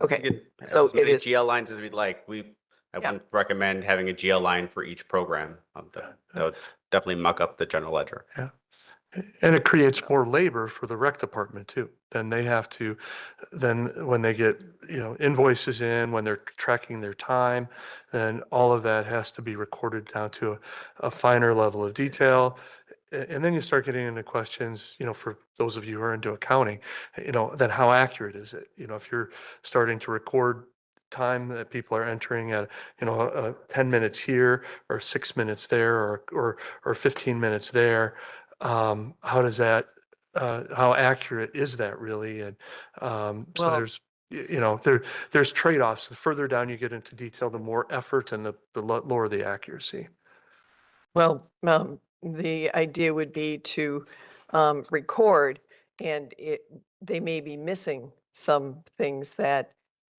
Okay, We could have so as many it is- GL lines as we'd like. I Yeah. wouldn't recommend having a GL line for each program. That would definitely muck up the general ledger. Yeah. And it creates more labor for the rec department too. Then they have to, then when they get, invoices in, when they're tracking their time, then all of that has to be recorded down to a finer level of detail. And then you start getting into questions, for those of you who are into accounting, then how accurate is it? If you're starting to record time that people are entering at, 10 minutes here or 6 minutes there or 15 minutes there, how does that, how accurate is that really? And so Well- there's trade-offs. The further down you get into detail, the more effort and the lower the accuracy. Well, the idea would be to record, and they may be missing some things that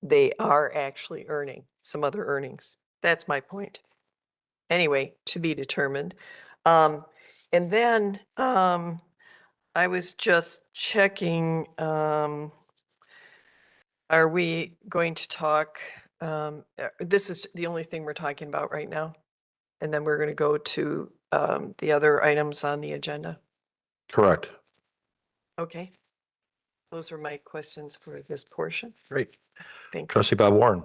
they are actually earning, some other earnings. That's my point. Anyway, to be determined. And then I was just checking, are we going to talk, this is the only thing we're talking about right now? And then we're going to go to the other items on the agenda. Correct. Okay. Those are my questions for this portion. Great. Thank you. Trustee Bob Warren.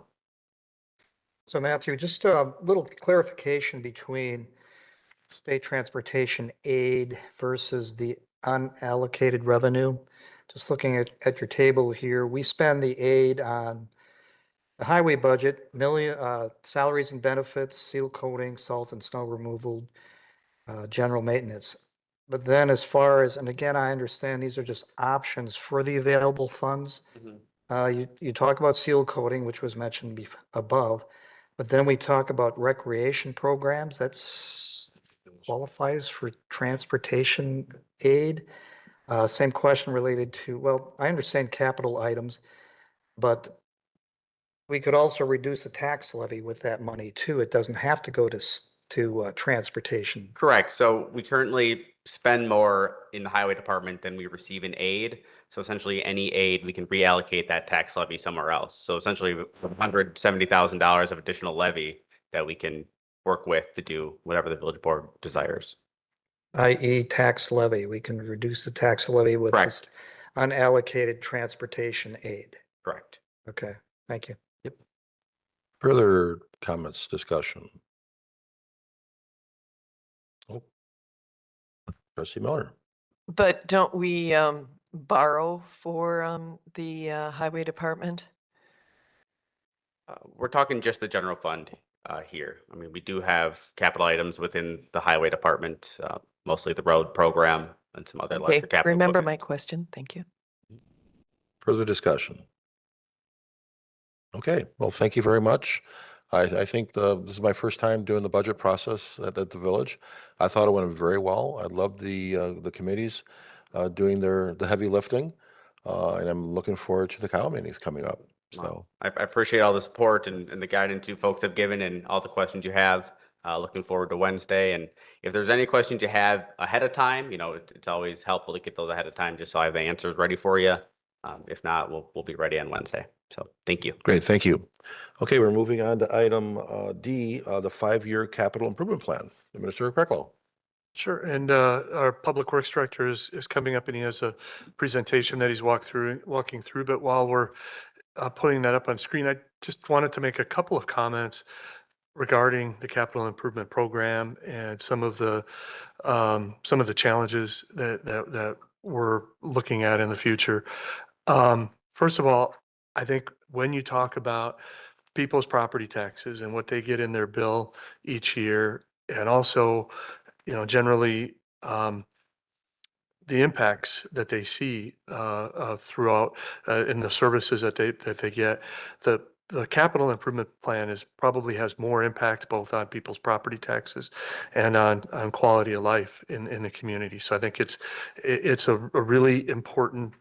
So Matthew, just a little clarification between state transportation aid versus the unallocated revenue. Just looking at your table here, we spend the aid on the highway budget, salaries and benefits, seal coating, salt and snow removal, general maintenance. But then as far as, and again, I understand these are just options for the available funds. You talk about seal coating, which was mentioned above, but then we talk about recreation programs. That's qualifies for transportation aid. Same question related to, well, I understand capital items, but we could also reduce the tax levy with that money too. It doesn't have to go to transportation. Correct. So we currently spend more in the highway department than we receive in aid. So essentially any aid, we can reallocate that tax levy somewhere else. So essentially $170,000 of additional levy that we can work with to do whatever the village board desires. I.e. tax levy. We can reduce the tax levy with this Correct. unallocated transportation aid. Correct. Okay, thank you. Further comments, discussion? Oh. Trustee Miller. But don't we borrow for the highway department? We're talking just the general fund here. I mean, we do have capital items within the highway department, mostly the road program and some other Okay, larger capital. remember equipment. my question. Thank you. Further discussion? Okay, well, thank you very much. I think this is my first time doing the budget process at the village. I thought it went very well. I loved the committees doing the heavy lifting. And I'm looking forward to the cow meetings coming up. So I appreciate all the support and the guidance you folks have given and all the questions you have. Looking forward to Wednesday. And if there's any questions you have ahead of time, it's always helpful to get those ahead of time just so I have the answers ready for you. If not, we'll be ready on Wednesday. So thank you. great, thank you. Okay, we're moving on to item D, the 5-year capital improvement plan. Minister Krecklo. Sure, and our Public Works Director is coming up and he has a presentation that he's walking through, but while we're putting that up on screen, I just wanted to make a couple of comments regarding the capital improvement program and some of the challenges that we're looking at in the future. First of all, I think when you talk about people's property taxes and what they get in their bill each year, and also, generally, the impacts that they see throughout in the services that they get. The capital improvement plan probably has more impact both on people's property taxes and on quality of life in the community. So I think it's a really important,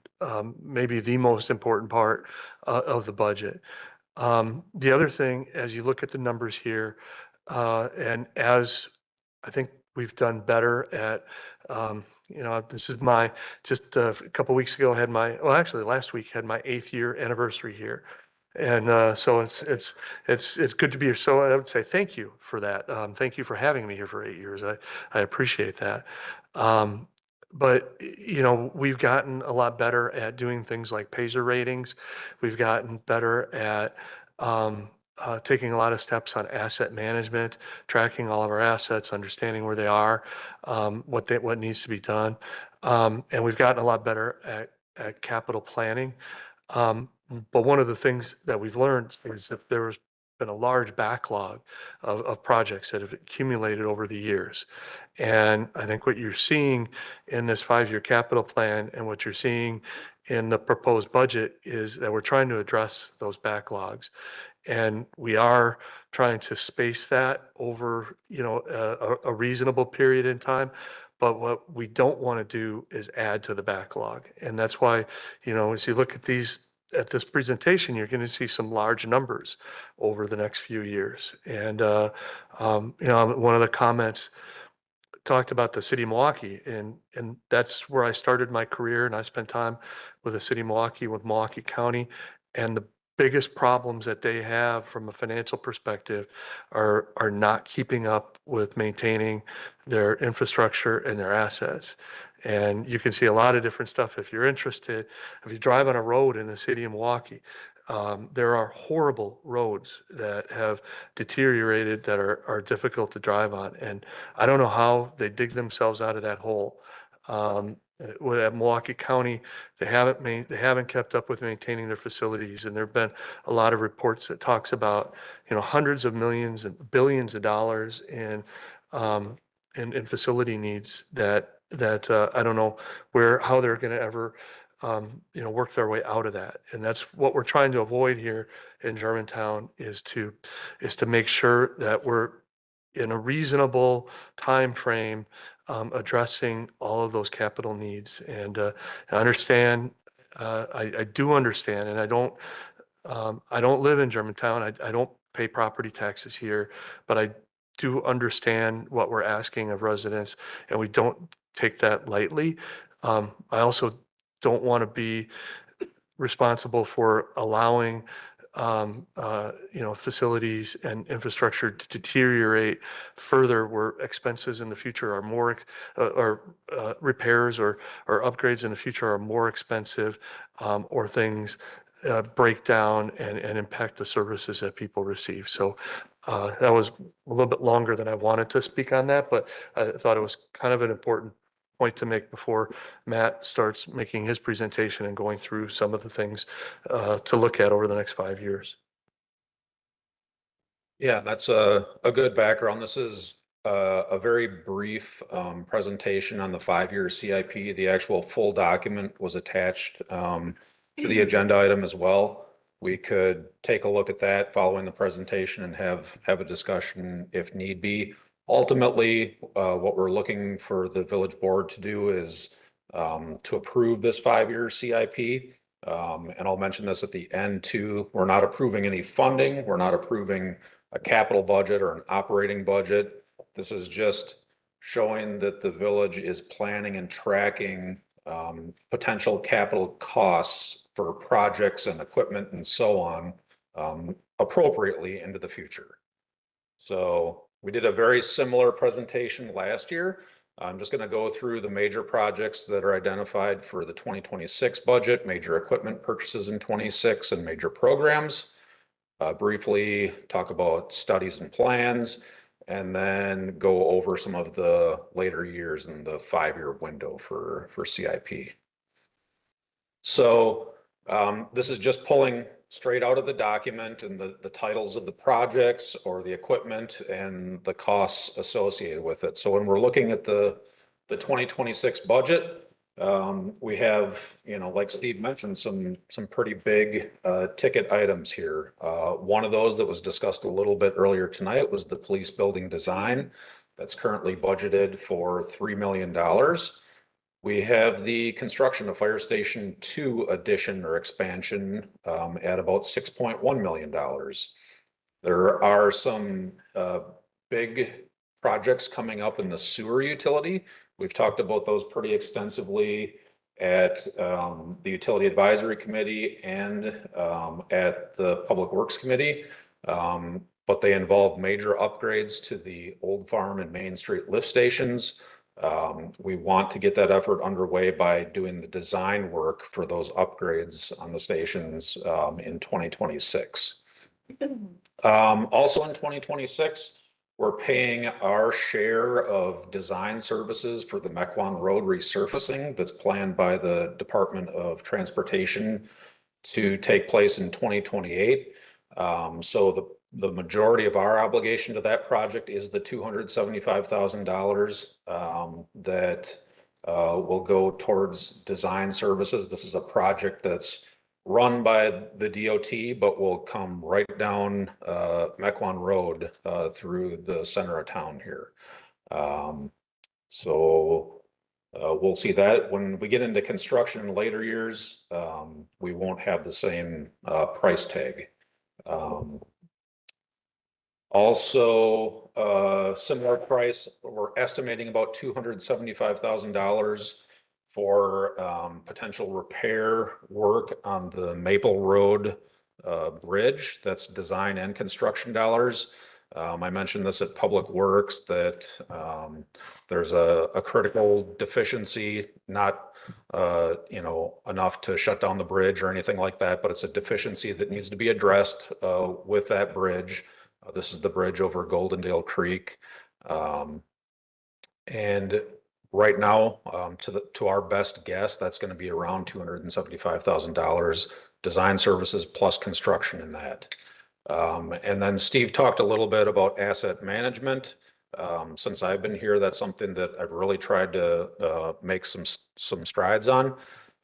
maybe the most important part of the budget. The other thing, as you look at the numbers here, and as I think we've done better at, this is just a couple weeks ago actually last week had my 8th year anniversary here. And so it's good to be here. So I would say thank you for that. Thank you for having me here for 8 years. I appreciate that. But, we've gotten a lot better at doing things like PASER ratings. We've gotten better at taking a lot of steps on asset management, tracking all of our assets, understanding where they are, what needs to be done. And we've gotten a lot better at capital planning. But one of the things that we've learned is that there's been a large backlog of projects that have accumulated over the years. And I think what you're seeing in this 5-year capital plan and what you're seeing in the proposed budget is that we're trying to address those backlogs. And we are trying to space that over, a reasonable period in time. But what we don't want to do is add to the backlog. And that's why, as you look at this presentation, you're going to see some large numbers over the next few years. And, one of the comments talked about the city of Milwaukee, and that's where I started my career. And I spent time with the city of Milwaukee, with Milwaukee County, and the biggest problems that they have from a financial perspective are not keeping up with maintaining their infrastructure and their assets. And you can see a lot of different stuff if you're interested. If you drive on a road in the city of Milwaukee, there are horrible roads that have deteriorated that are difficult to drive on. And I don't know how they dig themselves out of that hole. At Milwaukee County, they haven't kept up with maintaining their facilities, and there've been a lot of reports that talks about hundreds of millions and billions of dollars in facility needs that I don't know how they're going to ever work their way out of that. And that's what we're trying to avoid here in Germantown is to make sure that we're in a reasonable time frame addressing all of those capital needs. And I understand, I do understand, and I don't live in Germantown. I don't pay property taxes here, but I do understand what we're asking of residents, and we don't take that lightly. I also don't want to be responsible for allowing facilities and infrastructure to deteriorate further, where expenses in the future are more, or repairs or upgrades in the future are more expensive, or things break down and impact the services that people receive. So that was a little bit longer than I wanted to speak on that, but I thought it was kind of an important point to make before Matt starts making his presentation and going through some of the things to look at over the next 5 years. Yeah, that's a good background. This is a very brief presentation on the 5-year CIP. The actual full document was attached to the agenda item as well. We could take a look at that following the presentation and have a discussion if need be. Ultimately, what we're looking for the village board to do is to approve this 5-year CIP. And I'll mention this at the end too. We're not approving any funding. We're not approving a capital budget or an operating budget. This is just showing that the village is planning and tracking potential capital costs for projects and equipment and so on appropriately into the future. So we did a very similar presentation last year. I'm just going to go through the major projects that are identified for the 2026 budget, major equipment purchases in 26, and major programs. Briefly talk about studies and plans, and then go over some of the later years in the 5-year window for CIP. So this is just pulling straight out of the document and the titles of the projects or the equipment and the costs associated with it. So when we're looking at the 2026 budget, we have, like Steve mentioned, some pretty big ticket items here. One of those that was discussed a little bit earlier tonight was the police building design. That's currently budgeted for $3 million. We have the construction of Fire Station 2 addition or expansion at about $6.1 million. There are some big projects coming up in the sewer utility. We've talked about those pretty extensively at the Utility Advisory Committee and at the Public Works Committee. But they involve major upgrades to the Old Farm and Main Street lift stations. We want to get that effort underway by doing the design work for those upgrades on the stations in 2026. Also in 2026, we're paying our share of design services for the Mequon Road resurfacing that's planned by the Department of Transportation to take place in 2028. So the majority of our obligation to that project is the $275,000 that will go towards design services. This is a project that's run by the DOT, but will come right down Mequon Road through the center of town here. So we'll see that when we get into construction in later years. We won't have the same price tag. Also, similar price, we're estimating about $275,000 for potential repair work on the Maple Road bridge. That's design and construction dollars. I mentioned this at Public Works that there's a critical deficiency, not enough to shut down the bridge or anything like that, but it's a deficiency that needs to be addressed with that bridge. This is the bridge over Goldendale Creek. And right now, to our best guess, that's going to be around $275,000 design services plus construction in that. And then Steve talked a little bit about asset management. Since I've been here, that's something that I've really tried to make some strides on.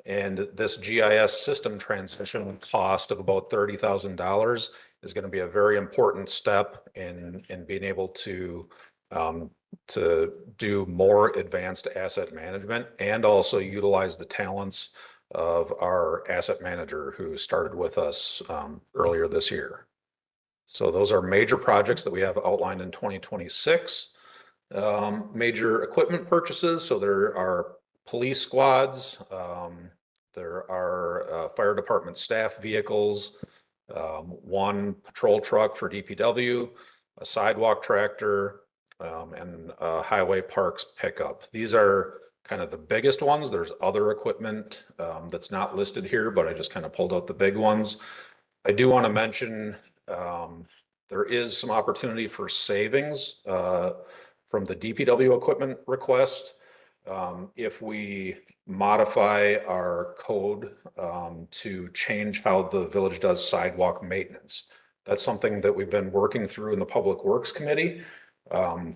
And this GIS system transition cost of about $30,000 is going to be a very important step in being able to do more advanced asset management and also utilize the talents of our asset manager who started with us earlier this year. So those are major projects that we have outlined in 2026. Major equipment purchases. So there are police squads. There are fire department staff vehicles, one patrol truck for DPW, a sidewalk tractor, and a highway parks pickup. These are kind of the biggest ones. There's other equipment that's not listed here, but I just kind of pulled out the big ones. I do want to mention there is some opportunity for savings from the DPW equipment request. If we modify our code to change how the village does sidewalk maintenance. That's something that we've been working through in the Public Works Committee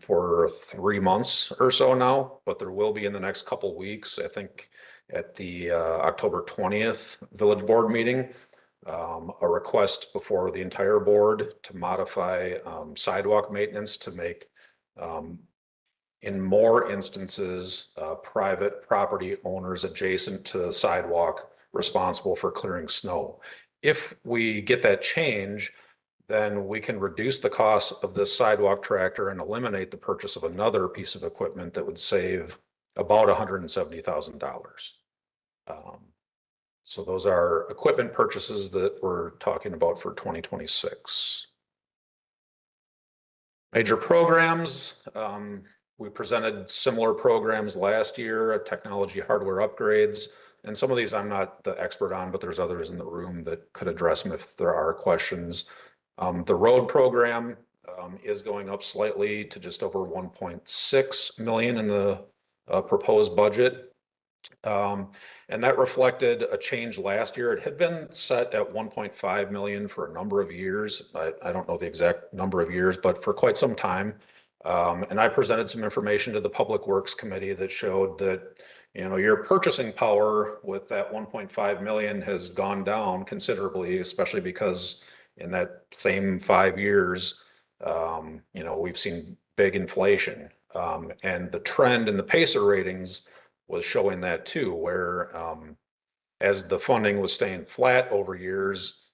for 3 months or so now, but there will be in the next couple weeks, I think at the October 20th Village Board meeting, a request before the entire board to modify sidewalk maintenance to make in more instances, private property owners adjacent to the sidewalk responsible for clearing snow. If we get that change, then we can reduce the cost of this sidewalk tractor and eliminate the purchase of another piece of equipment that would save about $170,000. So those are equipment purchases that we're talking about for 2026. Major programs. We presented similar programs last year, technology hardware upgrades, and some of these I'm not the expert on, but there's others in the room that could address them if there are questions. The road program is going up slightly to just over 1.6 million in the proposed budget. And that reflected a change last year. It had been set at 1.5 million for a number of years. I don't know the exact number of years, but for quite some time. And I presented some information to the Public Works Committee that showed that, you know, your purchasing power with that 1.5 million has gone down considerably, especially because in that same 5 years, you know, we've seen big inflation. And the trend in the PACER ratings was showing that too, where as the funding was staying flat over years,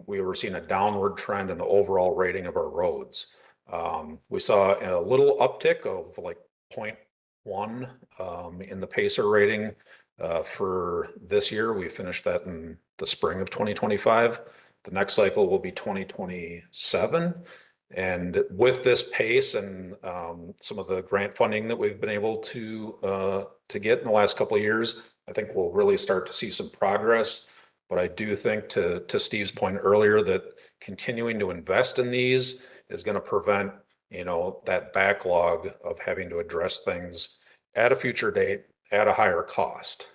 we were seeing a downward trend in the overall rating of our roads. We saw a little uptick of like 0.1 in the PACER rating for this year. We finished that in the spring of 2025. The next cycle will be 2027. And with this pace and some of the grant funding that we've been able to get in the last couple of years, I think we'll really start to see some progress. But I do think, to Steve's point earlier, that continuing to invest in these is going to prevent, you know, that backlog of having to address things at a future date at a higher cost.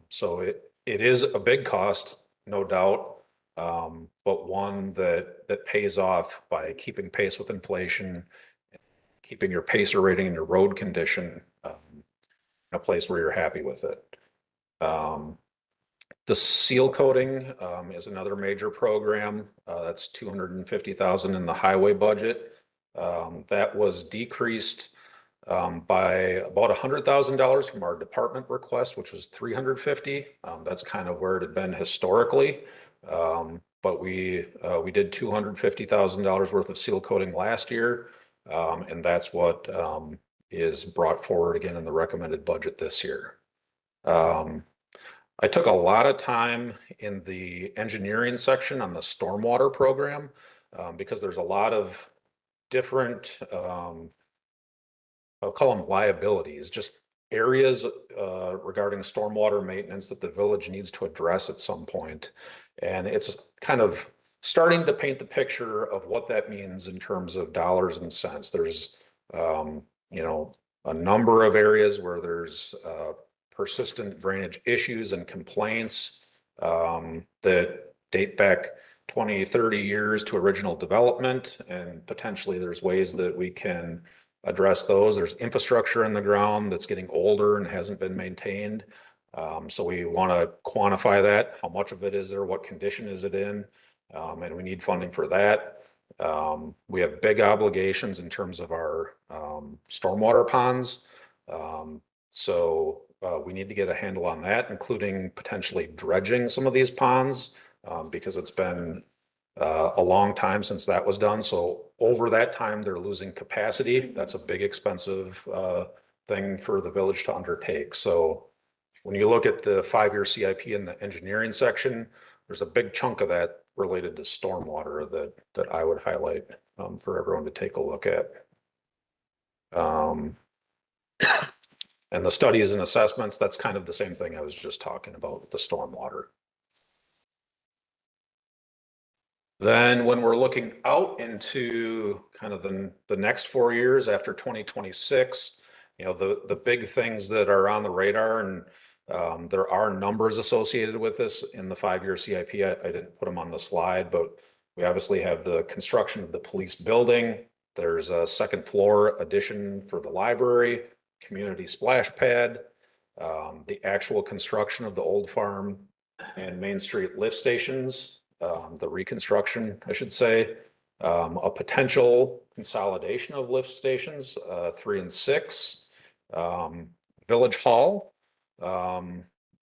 So it is a big cost, no doubt. But one that pays off by keeping pace with inflation, keeping your PACER rating and your road condition in a place where you're happy with it. The seal coating is another major program. That's $250,000 in the highway budget. That was decreased by about $100,000 from our department request, which was $350,000. That's kind of where it had been historically. But we did $250,000 worth of seal coating last year. And that's what is brought forward again in the recommended budget this year. I took a lot of time in the engineering section on the stormwater program because there's a lot of different, I'll call them liabilities, just areas regarding stormwater maintenance that the village needs to address at some point. And it's kind of starting to paint the picture of what that means in terms of dollars and cents. There's, you know, a number of areas where there's persistent drainage issues and complaints that date back 20, 30 years to original development. And potentially there's ways that we can address those. There's infrastructure in the ground that's getting older and hasn't been maintained. So we want to quantify that. How much of it is there? What condition is it in? And we need funding for that. We have big obligations in terms of our stormwater ponds. So we need to get a handle on that, including potentially dredging some of these ponds because it's been a long time since that was done. So over that time, they're losing capacity. That's a big expensive thing for the village to undertake. So when you look at the 5-year CIP in the engineering section, there's a big chunk of that related to stormwater that I would highlight for everyone to take a look at. And the studies and assessments, that's kind of the same thing I was just talking about with the stormwater. Then when we're looking out into kind of the next 4 years after 2026, you know, the big things that are on the radar, and there are numbers associated with this in the 5-year CIP. I didn't put them on the slide, but we obviously have the construction of the police building. There's a second floor addition for the library, community splash pad, the actual construction of the Old Farm and Main Street lift stations, the reconstruction, I should say, a potential consolidation of lift stations, 3 and 6. Village Hall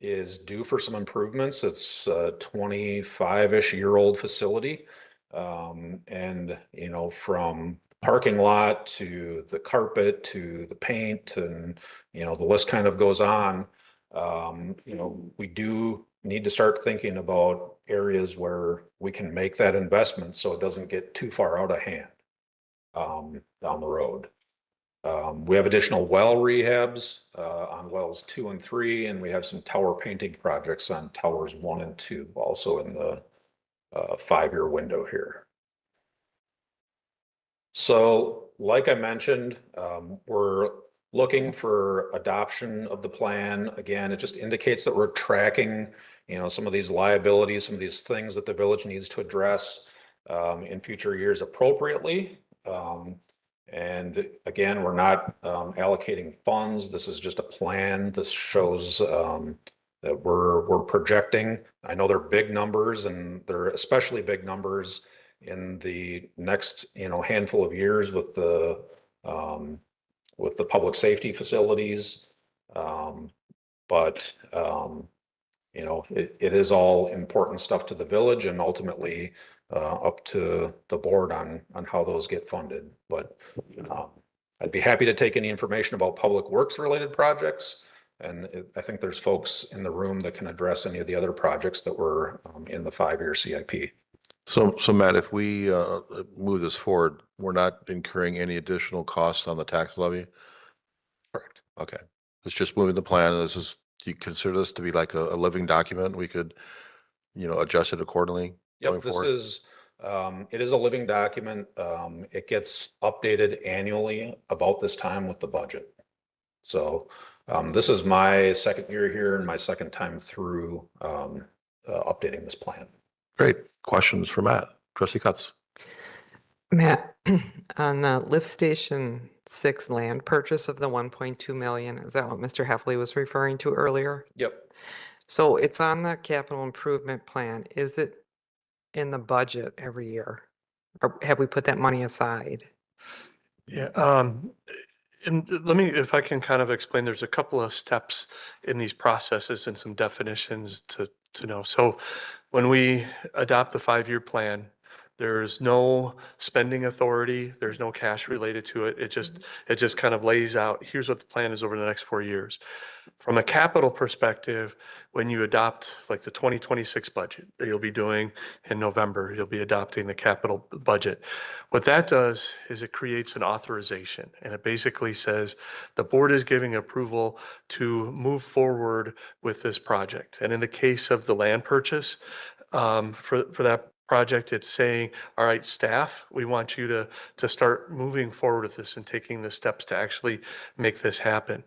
is due for some improvements. It's a 25-ish year old facility. And, you know, from parking lot to the carpet to the paint and, you know, the list kind of goes on. You know, we do need to start thinking about areas where we can make that investment so it doesn't get too far out of hand down the road. We have additional well rehabs on wells 2 and 3, and we have some tower painting projects on towers 1 and 2, also in the 5-year window here. So like I mentioned, we're looking for adoption of the plan. Again, it just indicates that we're tracking, some of these liabilities, some of these things that the village needs to address in future years appropriately. And again, we're not allocating funds. This is just a plan. This shows that we're projecting. I know they're big numbers, and they're especially big numbers in the next, handful of years with the public safety facilities. But it is all important stuff to the village, and ultimately up to the board on how those get funded. But I'd be happy to take any information about public works related projects. And I think there's folks in the room that can address any of the other projects that were in the 5-year CIP. So Matt, if we move this forward, we're not incurring any additional costs on the tax levy? Correct. Okay. It's just moving the plan. Do you consider this to be like a living document? We could, adjust it accordingly going Yep, forward? it is a living document. It gets updated annually about this time with the budget. So this is my second year here and my second time through updating this plan. Great. Questions for Matt? Trustee Cutts? Matt, on the lift station 6 land purchase of the 1.2 million, is that what Mr. Heffley was referring to earlier? Yep. So it's on the capital improvement plan. Is it in the budget every year? Or have we put that money aside? Yeah, and let me, if I can kind of explain, there's a couple of steps in these processes and some definitions to know. So when we adopt the 5-year plan, there's no spending authority, there's no cash related to it. It just kind of lays out, here's what the plan is over the next 4 years. From a capital perspective, when you adopt like the 2026 budget that you'll be doing in November, you'll be adopting the capital budget. What that does is it creates an authorization, and it basically says the board is giving approval to move forward with this project. And in the case of the land purchase, for that project, it's saying, all right, staff, we want you to start moving forward with this and taking the steps to actually make this happen.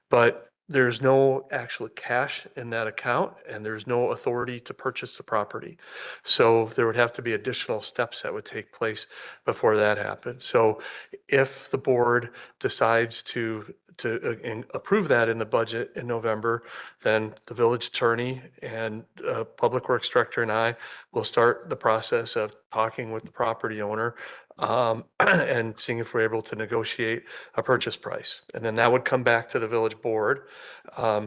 But there's no actual cash in that account, and there's no authority to purchase the property. So there would have to be additional steps that would take place before that happens. So if the board decides to approve that in the budget in November, then the village attorney and public works director and I will start the process of talking with the property owner and seeing if we're able to negotiate a purchase price. And then that would come back to the village board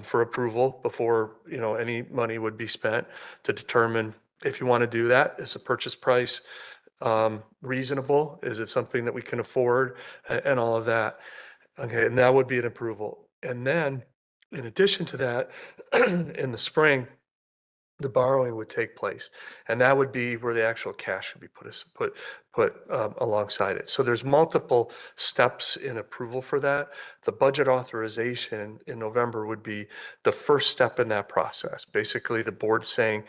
for approval before, any money would be spent to determine if you want to do that. Is a purchase price reasonable? Is it something that we can afford and all of that? Okay, and that would be an approval. And then in addition to that, in the spring, the borrowing would take place, and that would be where the actual cash would be put alongside it. So there's multiple steps in approval for that. The budget authorization in November would be the first step in that process. Basically, the board saying,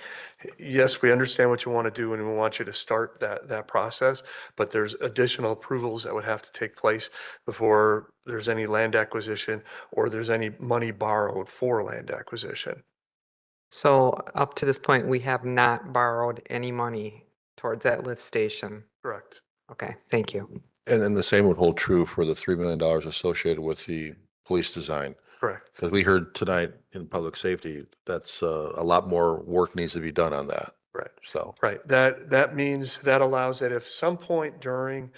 yes, we understand what you want to do, and we want you to start that process, but there's additional approvals that would have to take place before there's any land acquisition or there's any money borrowed for land acquisition. So up to this point, we have not borrowed any money towards that lift station. Correct. Okay, thank you. And then the same would hold true for the $3 million associated with the police design. Correct. Because we heard tonight in public safety, that's a lot more work needs to be done on that. Right. So. Right. That means that allows that if some point during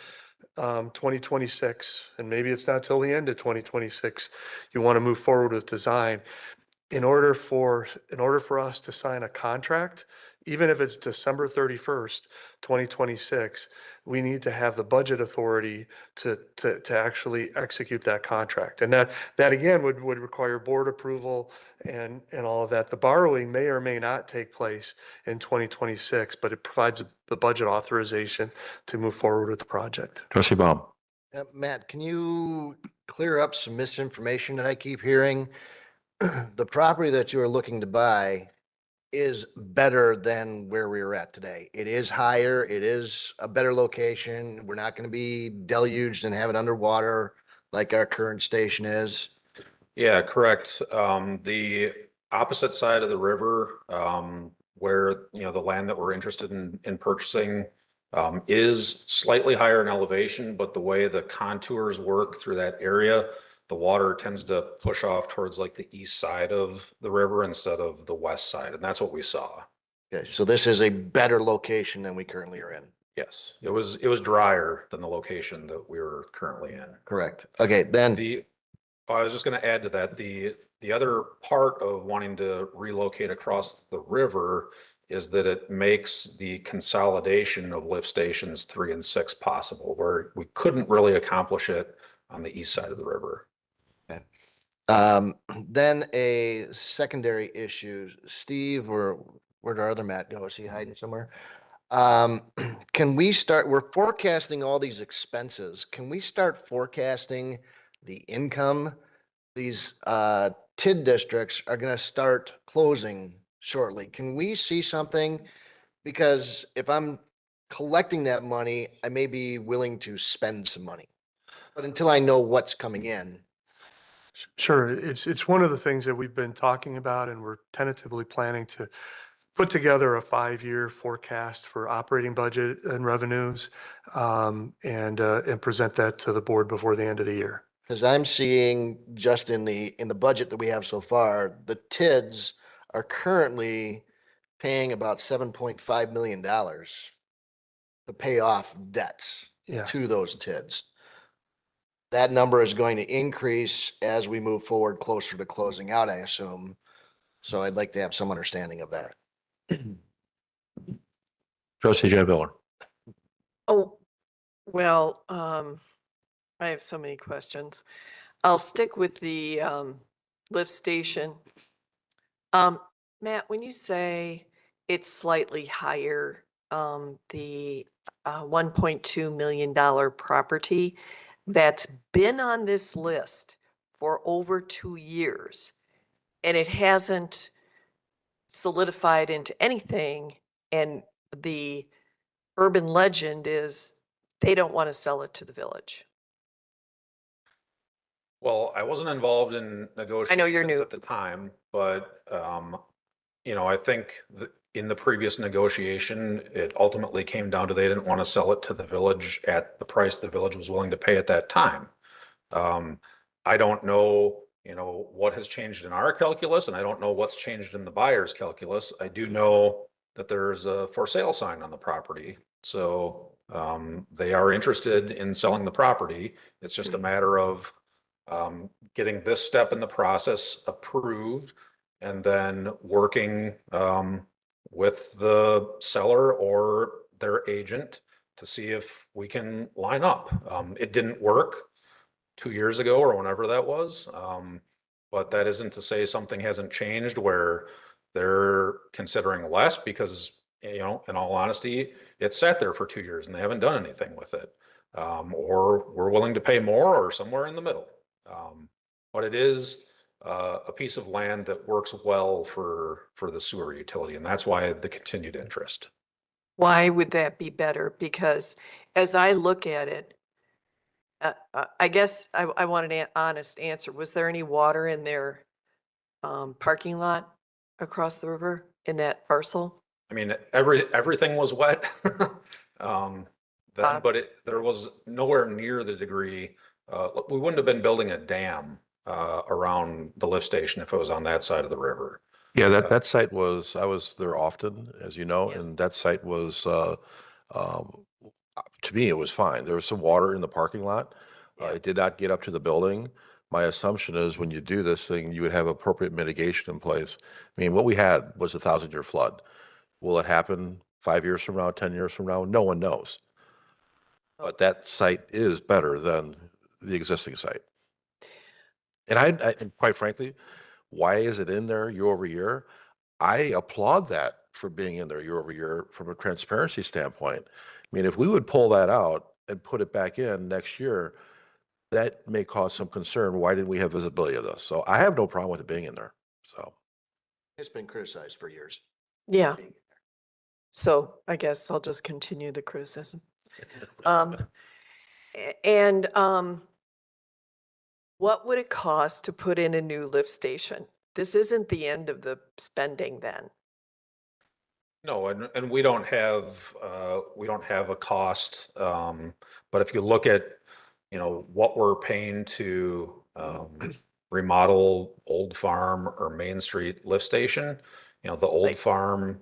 2026, and maybe it's not till the end of 2026, you want to move forward with design, in order for us to sign a contract, even if it's December 31st, 2026, we need to have the budget authority to actually execute that contract. And that again would require board approval and all of that. The borrowing may or may not take place in 2026, but it provides the budget authorization to move forward with the project. Trustee Baum. Matt, can you clear up some misinformation that I keep hearing? The property that you are looking to buy is better than where we are at today. It is higher. It is a better location. We're not going to be deluged and have it underwater like our current station is? Yeah, correct. The opposite side of the river, where, you know, the land that we're interested in purchasing, is slightly higher in elevation, but the way the contours work through that area, the water tends to push off towards like the east side of the river instead of the west side, and that's what we saw. Okay, so this is a better location than we currently are in. Yes, it was drier than the location that we were currently in. Correct. Okay, then, I was just gonna add to that, the other part of wanting to relocate across the river is that it makes the consolidation of lift stations 3 and 6 possible, where we couldn't really accomplish it on the east side of the river. then a secondary issue, Steve, or where'd our other Matt go? Is he hiding somewhere? Can we start, we're forecasting all these expenses. Can we start forecasting the income? These TID districts are gonna start closing shortly. Can we see something? Because if I'm collecting that money, I may be willing to spend some money. But until I know what's coming in, Sure, it's one of the things that we've been talking about, and we're tentatively planning to put together a 5-year forecast for operating budget and revenues, and present that to the board before the end of the year. because I'm seeing just in the budget that we have so far, the TIDs are currently paying about $7.5 million to pay off debts Yeah. to those TIDs. That number is going to increase as we move forward closer to closing out, I assume. So I'd like to have some understanding of that. Trustee Jen Miller. Oh, well, I have so many questions. I'll stick with the lift station. Matt, when you say it's slightly higher, the $1.2 million property that's been on this list for over 2 years, and it hasn't solidified into anything, and the urban legend is they don't want to sell it to the village. Well, I wasn't involved in negotiations you're new. at the time, but, you know, I think that in the previous negotiation, it ultimately came down to they didn't want to sell it to the village at the price the village was willing to pay at that time. I don't know, you know, what has changed in our calculus, and I don't know what's changed in the buyer's calculus. I do know that there's a for sale sign on the property. So, they are interested in selling the property. It's just a matter of getting this step in the process approved and then working with the seller or their agent to see if we can line up. It didn't work 2 years ago or whenever that was. But that isn't to say something hasn't changed where they're considering less because, you know, in all honesty, it sat there for 2 years and they haven't done anything with it. Or we're willing to pay more or somewhere in the middle. But it is a piece of land that works well for the sewer utility, and that's why the continued interest. Why would that be better? Because as I look at it, I guess I want an honest answer. Was there any water in their parking lot across the river in that parcel? I mean, everything was wet. Then, but there was nowhere near the degree, we wouldn't have been building a dam around the lift station if it was on that side of the river. Yeah, that site was, I was there often, as you know, Yes. and that site was, to me, it was fine. There was some water in the parking lot. It did not get up to the building. My assumption is when you do this thing, you would have appropriate mitigation in place. I mean, what we had was a 1,000-year flood. Will it happen 5 years from now, 10 years from now? No one knows. But that site is better than the existing site. And and quite frankly, why is it in there year over year? I applaud that for being in there year over year from a transparency standpoint. I mean, if we would pull that out and put it back in next year, that may cause some concern. Why didn't we have visibility of this? So I have no problem with it being in there. So It's been criticized for years. Yeah. So I guess I'll just continue the criticism. And what would it cost to put in a new lift station? This isn't the end of the spending then. No, and we don't have a cost. But if you look at, what we're paying to remodel Old Farm or Main Street lift station, the Old Like- Farm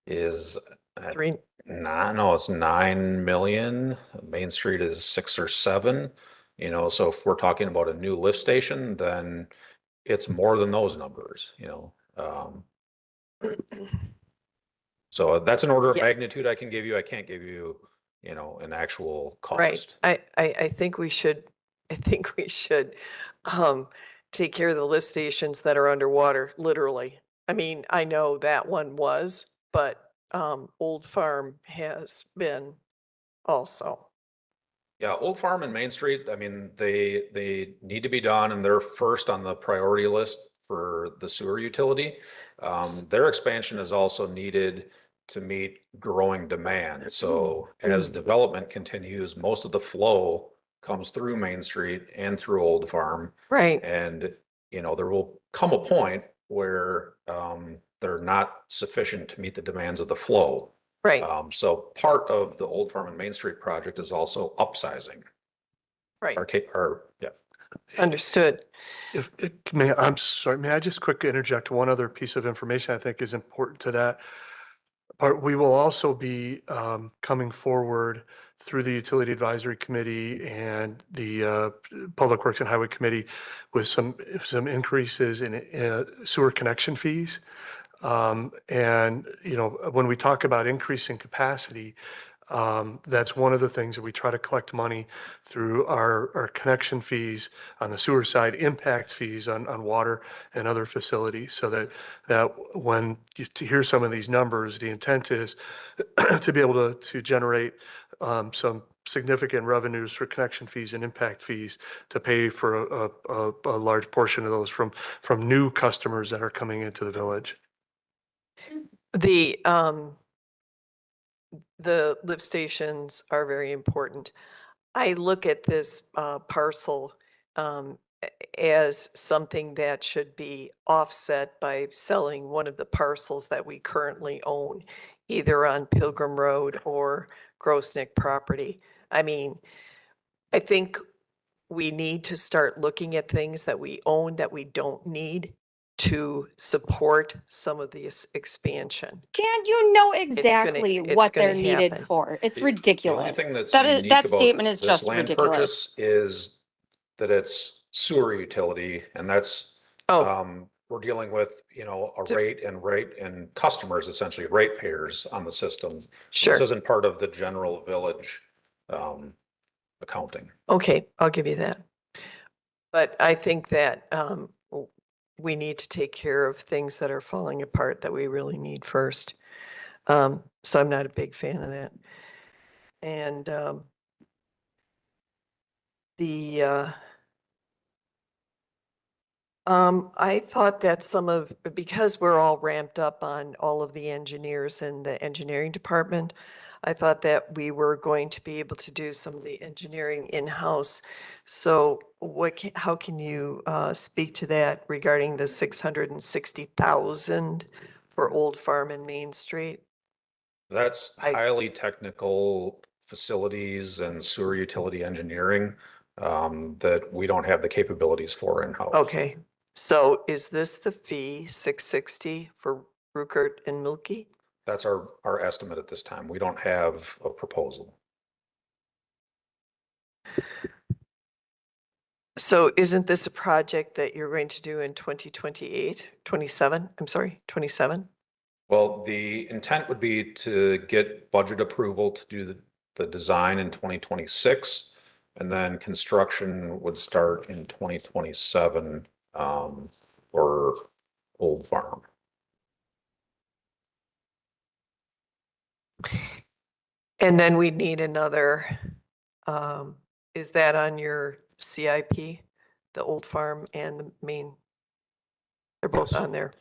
is at Three, it's 9 million. Main Street is 6 or 7. So if we're talking about a new lift station, then it's more than those numbers, So that's an order of Yeah. magnitude I can give you. I can't give you, an actual right. cost. I think we should, um, take care of the lift stations that are underwater, literally. I mean, I know that one was, but, Old Farm has been also. Yeah, Old Farm and Main Street, I mean, they need to be done and they're first on the priority list for the sewer utility. Their expansion is also needed to meet growing demand. So as development continues, most of the flow comes through Main Street and through Old Farm. Right. And, there will come a point where they're not sufficient to meet the demands of the flow. Right. So part of the Old Farm and Main Street project is also upsizing. Right. Yeah. Understood. I'm sorry, may I just quickly interject one other piece of information I think is important to that? We will also be coming forward through the Utility Advisory Committee and the Public Works and Highway Committee with some increases in sewer connection fees. And, when we talk about increasing capacity, that's one of the things that we try to collect money through our connection fees on the sewer side, impact fees on water and other facilities. So that when you to hear some of these numbers, the intent is to be able to generate some significant revenues for connection fees and impact fees to pay for a large portion of those from new customers that are coming into the village. The lift stations are very important. I look at this parcel as something that should be offset by selling one of the parcels that we currently own, either on Pilgrim Road or Grosnick property. I mean, I think we need to start looking at things that we own that we don't need to support some of this expansion. Can you know gonna- exactly it's what gonna they're needed happen. for? It's The only ridiculous. thing that's That is, unique that about statement is this just land ridiculous. purchase is that it's sewer utility, and that's, Oh, we're dealing with, a rate and customers, essentially ratepayers on the system. sure. This isn't part of the general village, accounting. Okay, I'll give you that. But I think that we need to take care of things that are falling apart that we really need first. So I'm not a big fan of that. And I thought that because we're all ramped up on all of the engineers in the engineering department, I thought that we were going to be able to do some of the engineering in-house. So how can you speak to that regarding the 660,000 for Old Farm and Main Street? That's highly technical facilities and sewer utility engineering, that we don't have the capabilities for in-house. Okay, so is this the fee, 660 for Rukert and Milky? That's our estimate at this time. We don't have a proposal. So isn't this a project that you're going to do in 2028, 27? I'm sorry, 27? Well, the intent would be to get budget approval to do the design in 2026, and then construction would start in 2027 for Old Farm. And then we'd need another, is that on your CIP, the Old Farm and the Main? They're both Yes. on there.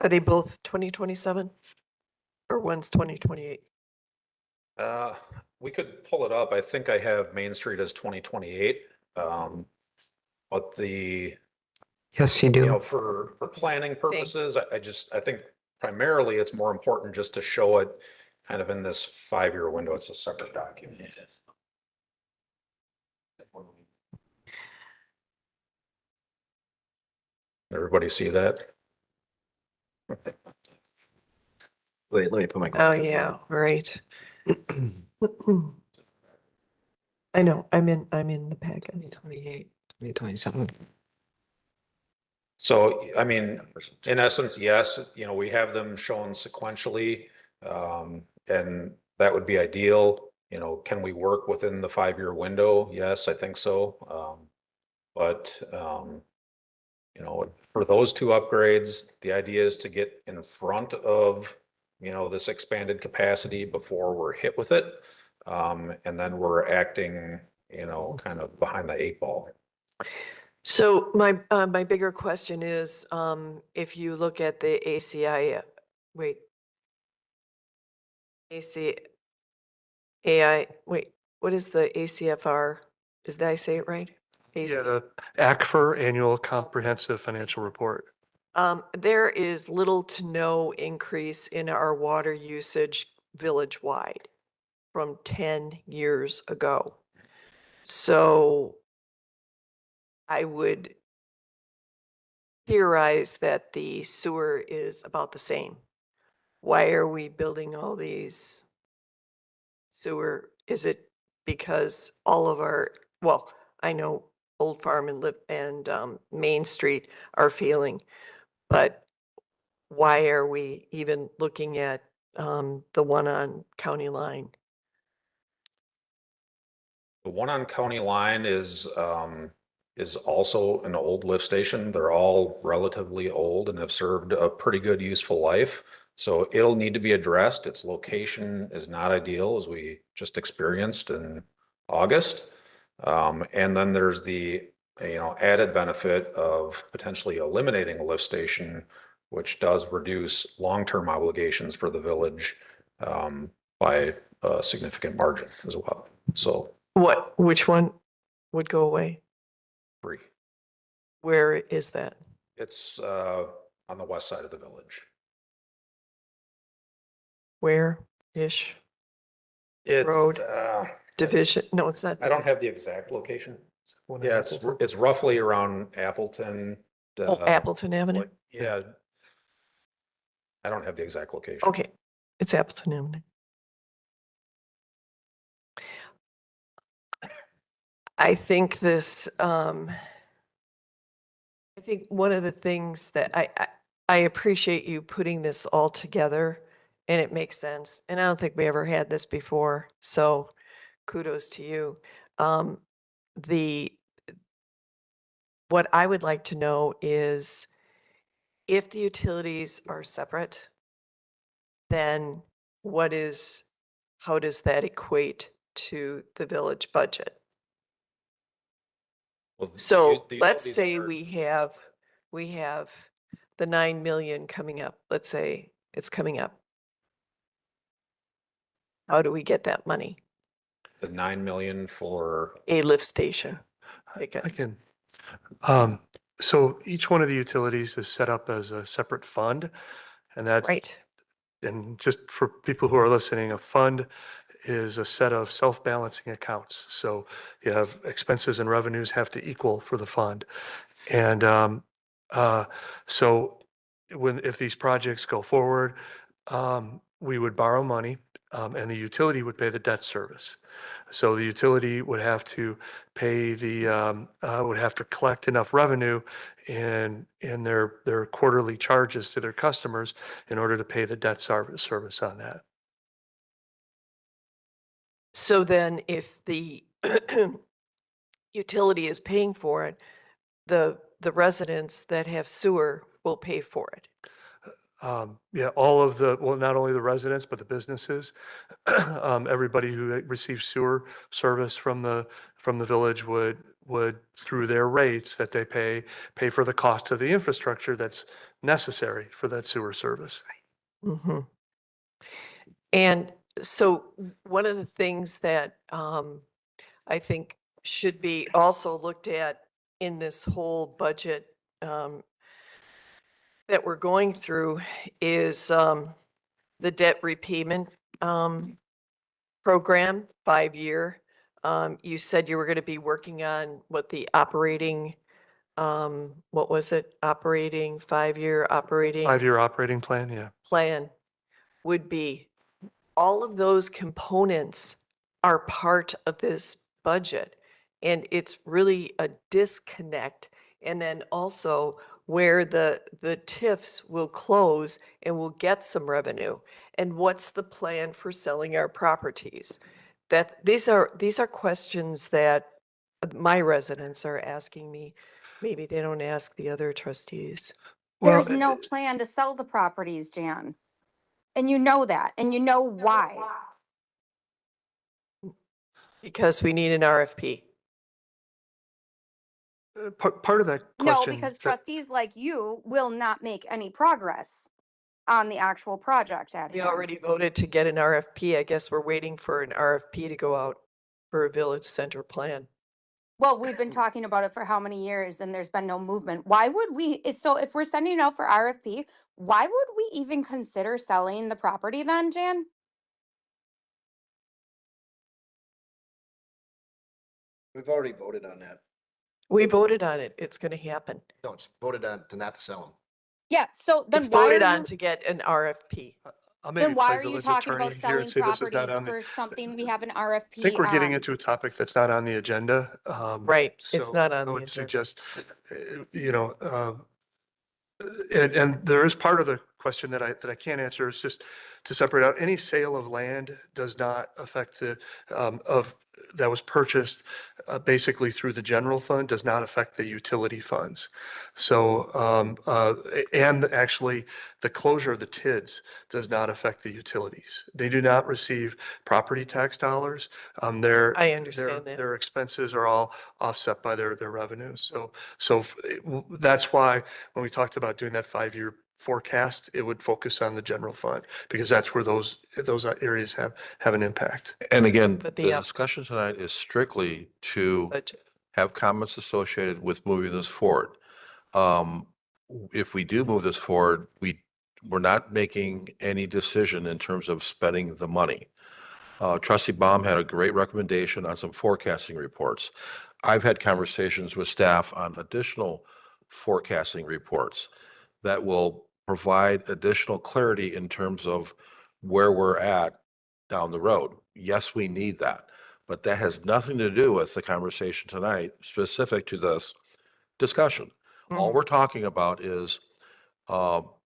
Are they both 2027? Or one's 2028? we could pull it up. I think I have Main Street as 2028. But Yes, you you know, do. for planning purposes, I think primarily it's more important just to show it kind of in this 5-year window. It's a separate document. Everybody see that? Wait, let me put my. Oh, glasses yeah, on. right. I know, I'm in the packet. 2028, 2027. So, I mean, in essence, yes, you know, we have them shown sequentially, and that would be ideal. You know, can we work within the 5-year window? Yes, I think so. But, you know, for those two upgrades, the idea is to get in front of, you know, this expanded capacity before we're hit with it. And then we're acting, you know, kind of behind the 8 ball. So my bigger question is, if you look at the ACI, wait. What is the ACFR? Did I say it right? Yeah, the ACFR Annual Comprehensive Financial Report. There is little to no increase in our water usage village-wide from 10 years ago. So I would theorize that the sewer is about the same. Why are we building all these sewer? Is it because all of our, well, I know Old Farm and Main Street are failing, but why are we even looking at the one on County Line? The one on County Line is also an old lift station. They're all relatively old and have served a pretty good useful life. So it'll need to be addressed. Its location is not ideal, as we just experienced in August. And then there's the, you know, added benefit of potentially eliminating a lift station, which does reduce long-term obligations for the village by a significant margin as well. So Which one would go away? 3. Where is that? It's on the west side of the village. Where-ish? It's Road? Division? No, it's not. I don't have the exact location. Yeah, it's roughly around Appleton. Oh, Appleton Avenue? Yeah. I don't have the exact location. Okay, it's Appleton Avenue. I think this, I think one of the things that I appreciate you putting this all together, and it makes sense. And I don't think we ever had this before, so kudos to you. What I would like to know is if the utilities are separate, then how does that equate to the village budget? Well, So the let's utilities say are- we have the 9 million coming up. Let's say it's coming up. How do we get that money? The 9 million for, A lift station. I can. So each one of the utilities is set up as a separate fund, and that's Right. and just for people who are listening, a fund is a set of self-balancing accounts. So you have expenses and revenues have to equal for the fund. And so if these projects go forward, we would borrow money and the utility would pay the debt service. So the utility would have to pay would have to collect enough revenue in their quarterly charges to their customers in order to pay the debt service on that. So then if the utility is paying for it, the residents that have sewer will pay for it. Yeah, well, not only the residents, but the businesses, everybody who receives sewer service from the village would through their rates that they pay for the cost of the infrastructure that's necessary for that sewer service. Mhm. And So one of the things that I think should be also looked at in this whole budget that we're going through is the debt repayment program, 5-year. You said you were going to be working on what the operating, what was it? Operating, 5-year operating 5-year operating plan, yeah. plan would be. All of those components are part of this budget. And it's really a disconnect. And then also where the TIFs will close and we'll get some revenue. And what's the plan for selling our properties? That these are questions that my residents are asking me. Maybe they don't ask the other trustees. Well, There's no plan to sell the properties, Jan. And you know that, and you know why. Because we need an RFP. part of that No, question. because that- trustees like you will not make any progress on the actual project at We hand. already voted to get an RFP. I guess we're waiting for an RFP to go out for a village center plan. Well, we've been talking about it for how many years and there's been no movement. Why would we, so if we're sending it out for RFP, why would we even consider selling the property then, Jan? We've already voted on that. We voted on it. It's going to happen. No, it's voted on to not to sell them. Yeah, so then It's why voted are on you, to get an RFP. I'll maybe then why play are you village talking attorney about here and selling say this is not properties on the. for something we have an RFP I think we're getting on? into a topic that's not on the agenda. Right, it's so not on I the would agenda. suggest, and there is part of the question that I can't answer is just to separate out any sale of land does not affect the that was purchased basically through the general fund does not affect the utility funds. So and actually the closure of the TIDs does not affect the utilities. They do not receive property tax dollars. I understand that. Their expenses are all offset by their revenues. So that's why when we talked about doing that 5-year forecast, it would focus on the general fund because that's where those areas have an impact. And again, But the the discussion tonight is strictly to budget. have comments associated with moving this forward. If we do move this forward, we're not making any decision in terms of spending the money. Trustee Baum had a great recommendation on some forecasting reports. I've had conversations with staff on additional forecasting reports that will provide additional clarity in terms of where we're at down the road. Yes, we need that, but that has nothing to do with the conversation tonight specific to this discussion. All we're talking about is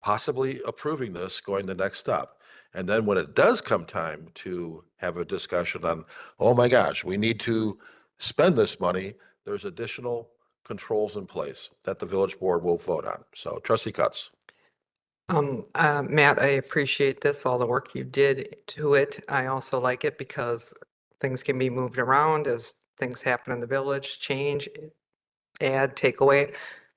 possibly approving this, going the next step. And then when it does come time to have a discussion on, oh my gosh, we need to spend this money, there's additional controls in place that the village board will vote on. So Trustee Cutts. Matt, I appreciate this, all the work you did to it. I also like it because things can be moved around as things happen in the village, change, add, take away.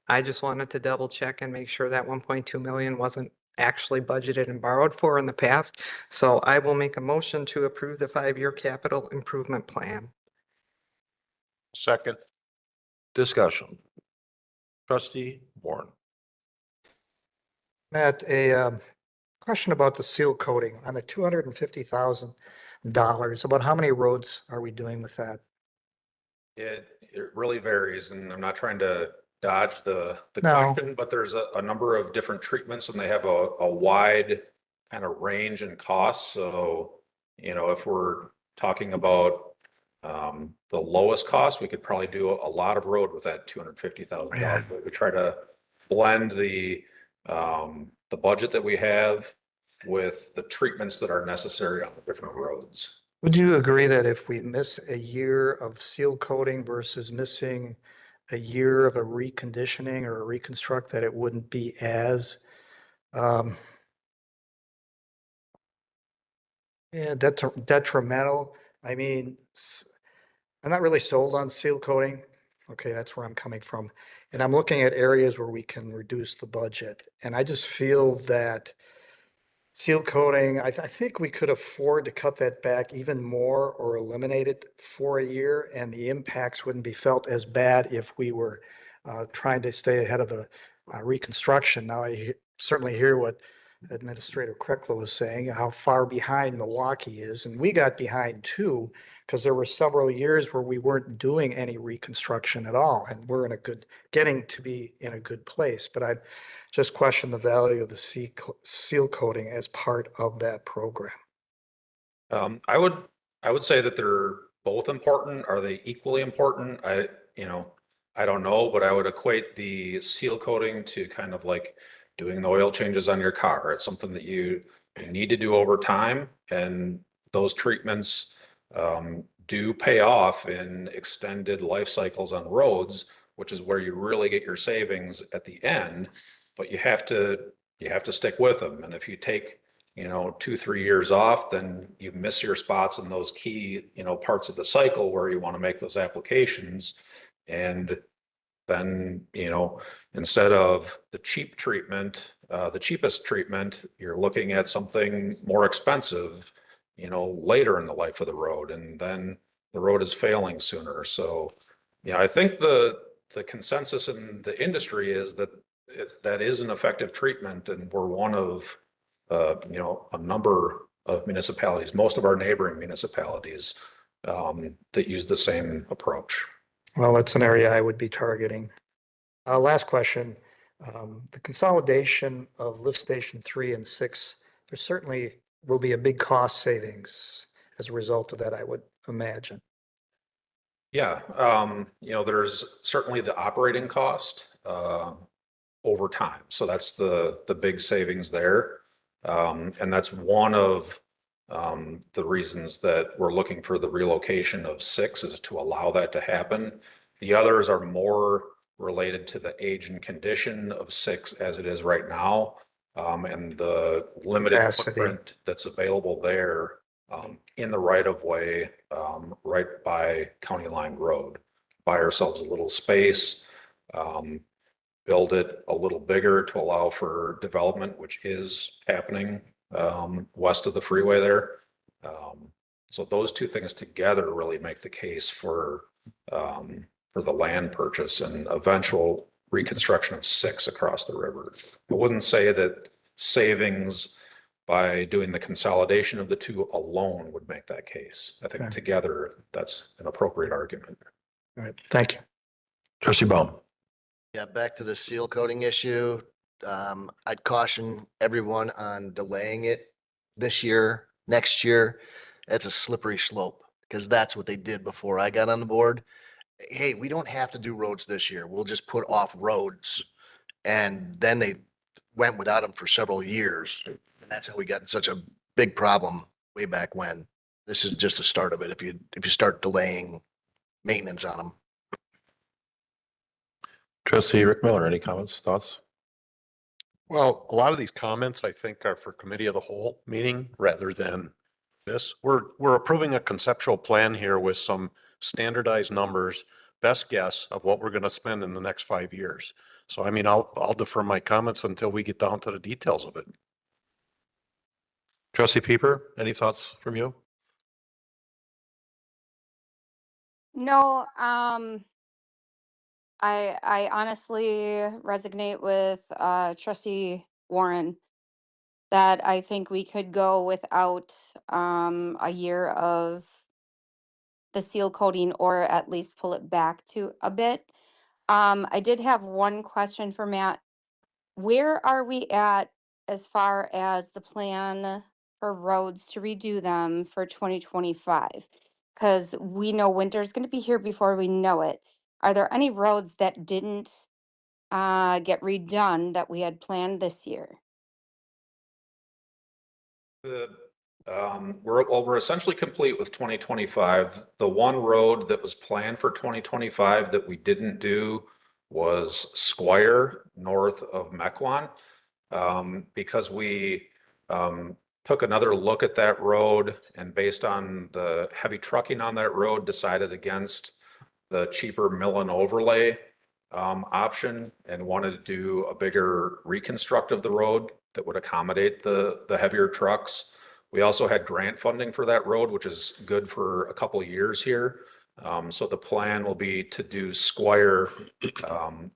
I just wanted to double check and make sure that 1.2 million wasn't actually budgeted and borrowed for in the past. So I will make a motion to approve the 5-year capital improvement plan. Second. Discussion. Trustee Warren. Matt, a question about the seal coating on the $250,000. About how many roads are we doing with that? It really varies, and I'm not trying to dodge the No. question, but there's a number of different treatments and they have a wide kind of range in costs. So, if we're talking about the lowest cost, we could probably do a lot of road with that $250,000. But we try to blend the budget that we have with the treatments that are necessary on the different roads. Would you agree that if we miss a year of seal coating versus missing a year of a reconditioning or a reconstruct, that it wouldn't be as detrimental? I mean, I'm not really sold on seal coating. Okay, that's where I'm coming from. And I'm looking at areas where we can reduce the budget. And I just feel that seal coating, I think we could afford to cut that back even more or eliminate it for a year, and the impacts wouldn't be felt as bad if we were trying to stay ahead of the reconstruction. Now, certainly hear what Administrator Kreckler was saying, how far behind Milwaukee is, and we got behind too, because there were several years where we weren't doing any reconstruction at all, and we're getting to be in a good place. But I just question the value of the seal coating as part of that program. I would say that they're both important. Are they equally important? I don't know, but I would equate the seal coating to kind of like doing the oil changes on your car. It's something that you need to do over time, and those treatments do pay off in extended life cycles on roads, which is where you really get your savings at the end. But you have to stick with them, and if you take 2-3 years off, then you miss your spots in those key parts of the cycle where you want to make those applications. And then instead of the cheap treatment, the cheapest treatment, you're looking at something more expensive later in the life of the road, and then the road is failing sooner. So I think the consensus in the industry is that that is an effective treatment, and we're one of a number of municipalities, most of our neighboring municipalities, that use the same approach. Well, that's an area I would be targeting. Last question. The consolidation of lift station 3 and 6, there certainly will be a big cost savings as a result of that, I would imagine. Yeah, there's certainly the operating cost over time. So that's the big savings there. And that's one of the reasons that we're looking for the relocation of 6 is to allow that to happen. The others are more related to the age and condition of 6 as it is right now, and the limited footprint that's available there in the right of way, right by County Line Road. Buy ourselves a little space, build it a little bigger to allow for development, which is happening west of the freeway there. So those two things together really make the case for the land purchase and eventual reconstruction of 6 across the river. I wouldn't say that savings by doing the consolidation of the two alone would make that case. I think together that's an appropriate argument. All right, thank you. Trustee Baum. Yeah, back to the seal coating issue. I'd caution everyone on delaying it this year, next year. It's a slippery slope because that's what they did before I got on the board. Hey, we don't have to do roads this year. We'll just put off roads. And then they went without them for several years. And that's how we got in such a big problem way back when. This is just a start of it. If you start delaying maintenance on them. Trustee Rick Miller, any comments, thoughts? Well, a lot of these comments I think are for committee of the whole meeting rather than this. We're approving a conceptual plan here with some standardized numbers, best guess of what we're going to spend in the next 5 years. So, I mean, I'll defer my comments until we get down to the details of it. Trustee Pieper, any thoughts from you? No, I honestly resonate with Trustee Warren that I think we could go without a year of the seal coating, or at least pull it back to a bit. I did have one question for Matt. Where are we at as far as the plan for roads to redo them for 2025? Because we know winter's going to be here before we know it. Are there any roads that didn't get redone that we had planned this year? We're essentially complete with 2025. The one road that was planned for 2025 that we didn't do was Squire north of Mequon, because we took another look at that road and based on the heavy trucking on that road decided against the cheaper mill and overlay option and wanted to do a bigger reconstruct of the road. that would accommodate the heavier trucks. We also had grant funding for that road, which is good for a couple of years here. So the plan will be to do Squire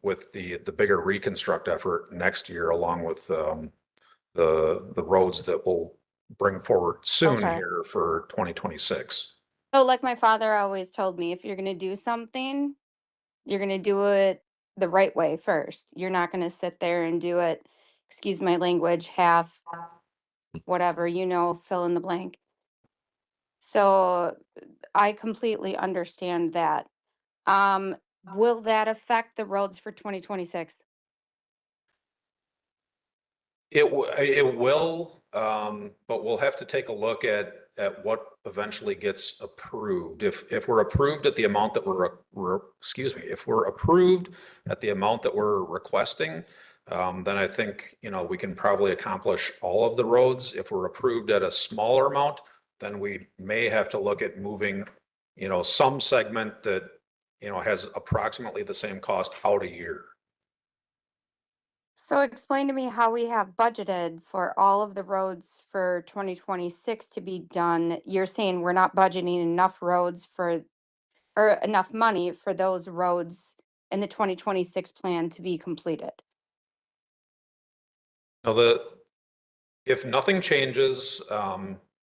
with the bigger reconstruct effort next year, along with the roads that we'll bring forward soon Okay. here for 2026. So like my father always told me, if you're gonna do something, you're gonna do it the right way first. You're not gonna sit there and do it, excuse my language, half, whatever, fill in the blank. So I completely understand that. Um, will that affect the roads for 2026? It will, but we'll have to take a look at what eventually gets approved. If we're approved at the amount that if we're approved at the amount that we're requesting, then I think, we can probably accomplish all of the roads. If we're approved at a smaller amount, then we may have to look at moving, some segment that, has approximately the same cost out a year. So explain to me how we have budgeted for all of the roads for 2026 to be done. You're saying we're not budgeting enough roads or enough money for those roads in the 2026 plan to be completed. Now, if nothing changes,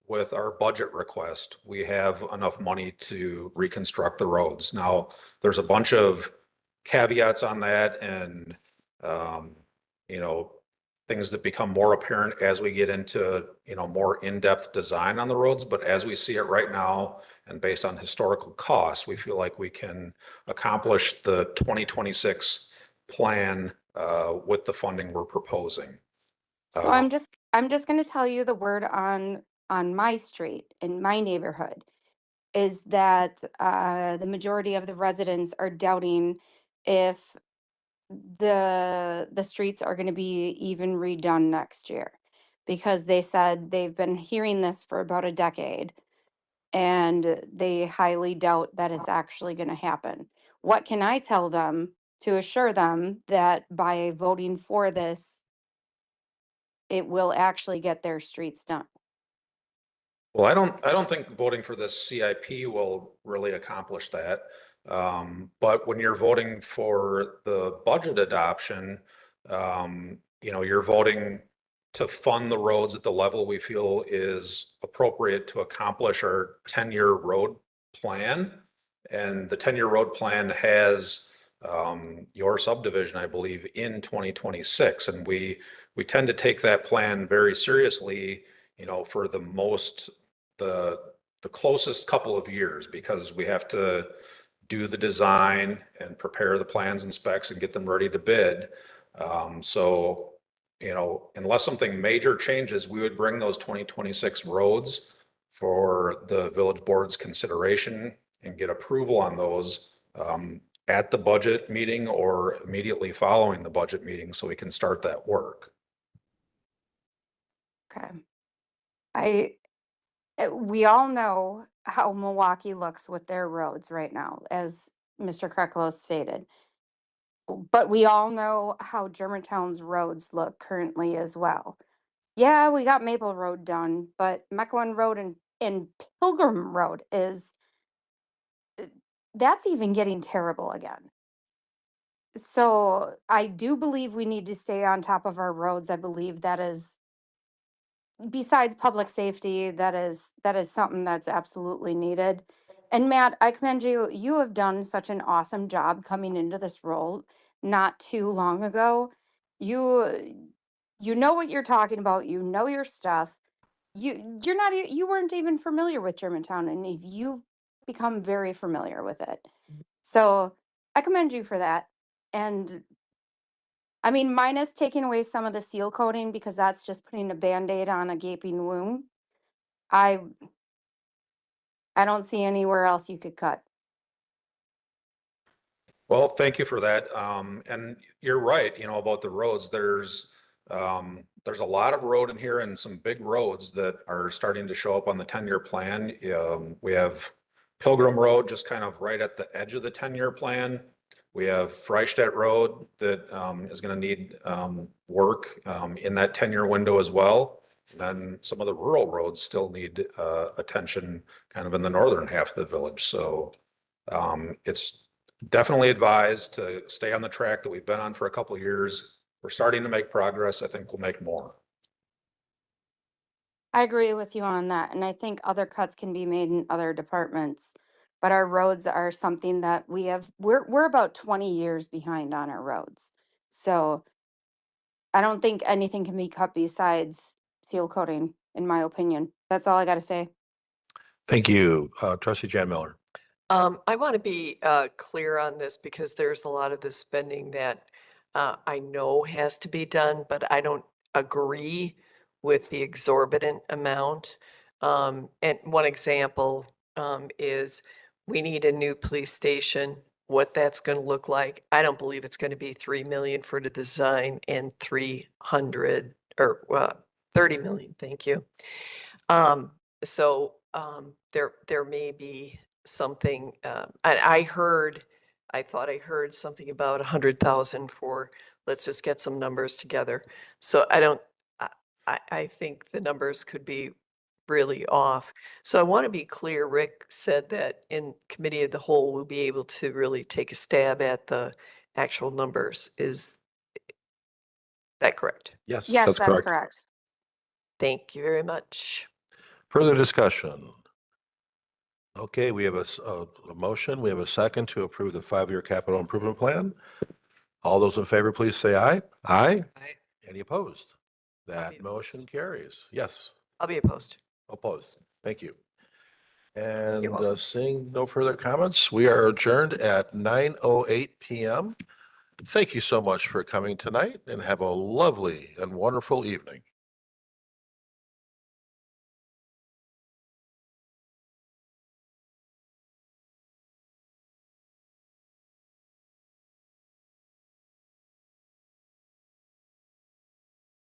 with our budget request, we have enough money to reconstruct the roads. Now, there's a bunch of caveats on that and, things that become more apparent as we get into, more in-depth design on the roads. But as we see it right now, and based on historical costs, we feel like we can accomplish the 2026 plan, with the funding we're proposing. So I'm just going to tell you the word on my street in my neighborhood is that the majority of the residents are doubting if the streets are going to be even redone next year, because they said they've been hearing this for about a decade and they highly doubt that it's actually going to happen. What can I tell them to assure them that by voting for this, it will actually get their streets done? Well, I don't think voting for this CIP will really accomplish that. But when you're voting for the budget adoption, you're voting to fund the roads at the level we feel is appropriate to accomplish our 10-year road plan. And the 10-year road plan has your subdivision, I believe, in 2026. And we tend to take that plan very seriously, for the closest couple of years, because we have to do the design and prepare the plans and specs and get them ready to bid. So, unless something major changes, we would bring those 2026 roads for the village board's consideration and get approval on those at the budget meeting or immediately following the budget meeting, so we can start that work. Okay. We all know how Milwaukee looks with their roads right now, as Mr. Kreklo stated. But we all know how Germantown's roads look currently as well. Yeah, we got Maple Road done, but Mequon Road and Pilgrim Road that's even getting terrible again. So I do believe we need to stay on top of our roads. I believe that is, besides public safety, that is something that's absolutely needed. And Matt, I commend you. You have done such an awesome job coming into this role not too long ago. You know what you're talking about. You know your stuff. You're not you weren't even familiar with Germantown, and you've become very familiar with it. So I commend you for that. And I mean, minus taking away some of the seal coating, because that's just putting a Band-Aid on a gaping wound. I don't see anywhere else you could cut. Well, thank you for that. And you're right, about the roads. There's a lot of road in here and some big roads that are starting to show up on the 10-year plan. We have Pilgrim Road just kind of right at the edge of the 10-year plan. We have Freistadt Road that is going to need work in that 10-year window as well. And then some of the rural roads still need attention kind of in the northern half of the village. So it's definitely advised to stay on the track that we've been on for a couple of years. We're starting to make progress. I think we'll make more. I agree with you on that, and I think other cuts can be made in other departments. But our roads are something that we're about 20 years behind on our roads. So I don't think anything can be cut besides seal coating, in my opinion. That's all I gotta say. Thank you. Trustee Jan Miller. I want to be clear on this because there's a lot of the spending that I know has to be done, but I don't agree with the exorbitant amount. And one example is we need a new police station. What that's going to look like, I don't believe it's going to be 3 million for the design and 300 or 30 million. Thank you. There may be something, I thought I heard something about 100,000 for, let's just get some numbers together. So I think the numbers could be really off. So I want to be clear, Rick said that in committee of the whole, we'll be able to really take a stab at the actual numbers. Is that correct? Yes, Yes, that's that's correct. correct. Thank you very much. Further discussion? Okay, we have a motion. We have a second to approve the 5-year capital improvement plan. All those in favor, please say aye. Aye. Aye. Any opposed? be That opposed. motion carries. Yes, I'll be opposed. opposed. Thank you. And welcome. seeing no further comments, we are adjourned at 9:08 p.m. Thank you so much for coming tonight and have a lovely and wonderful evening.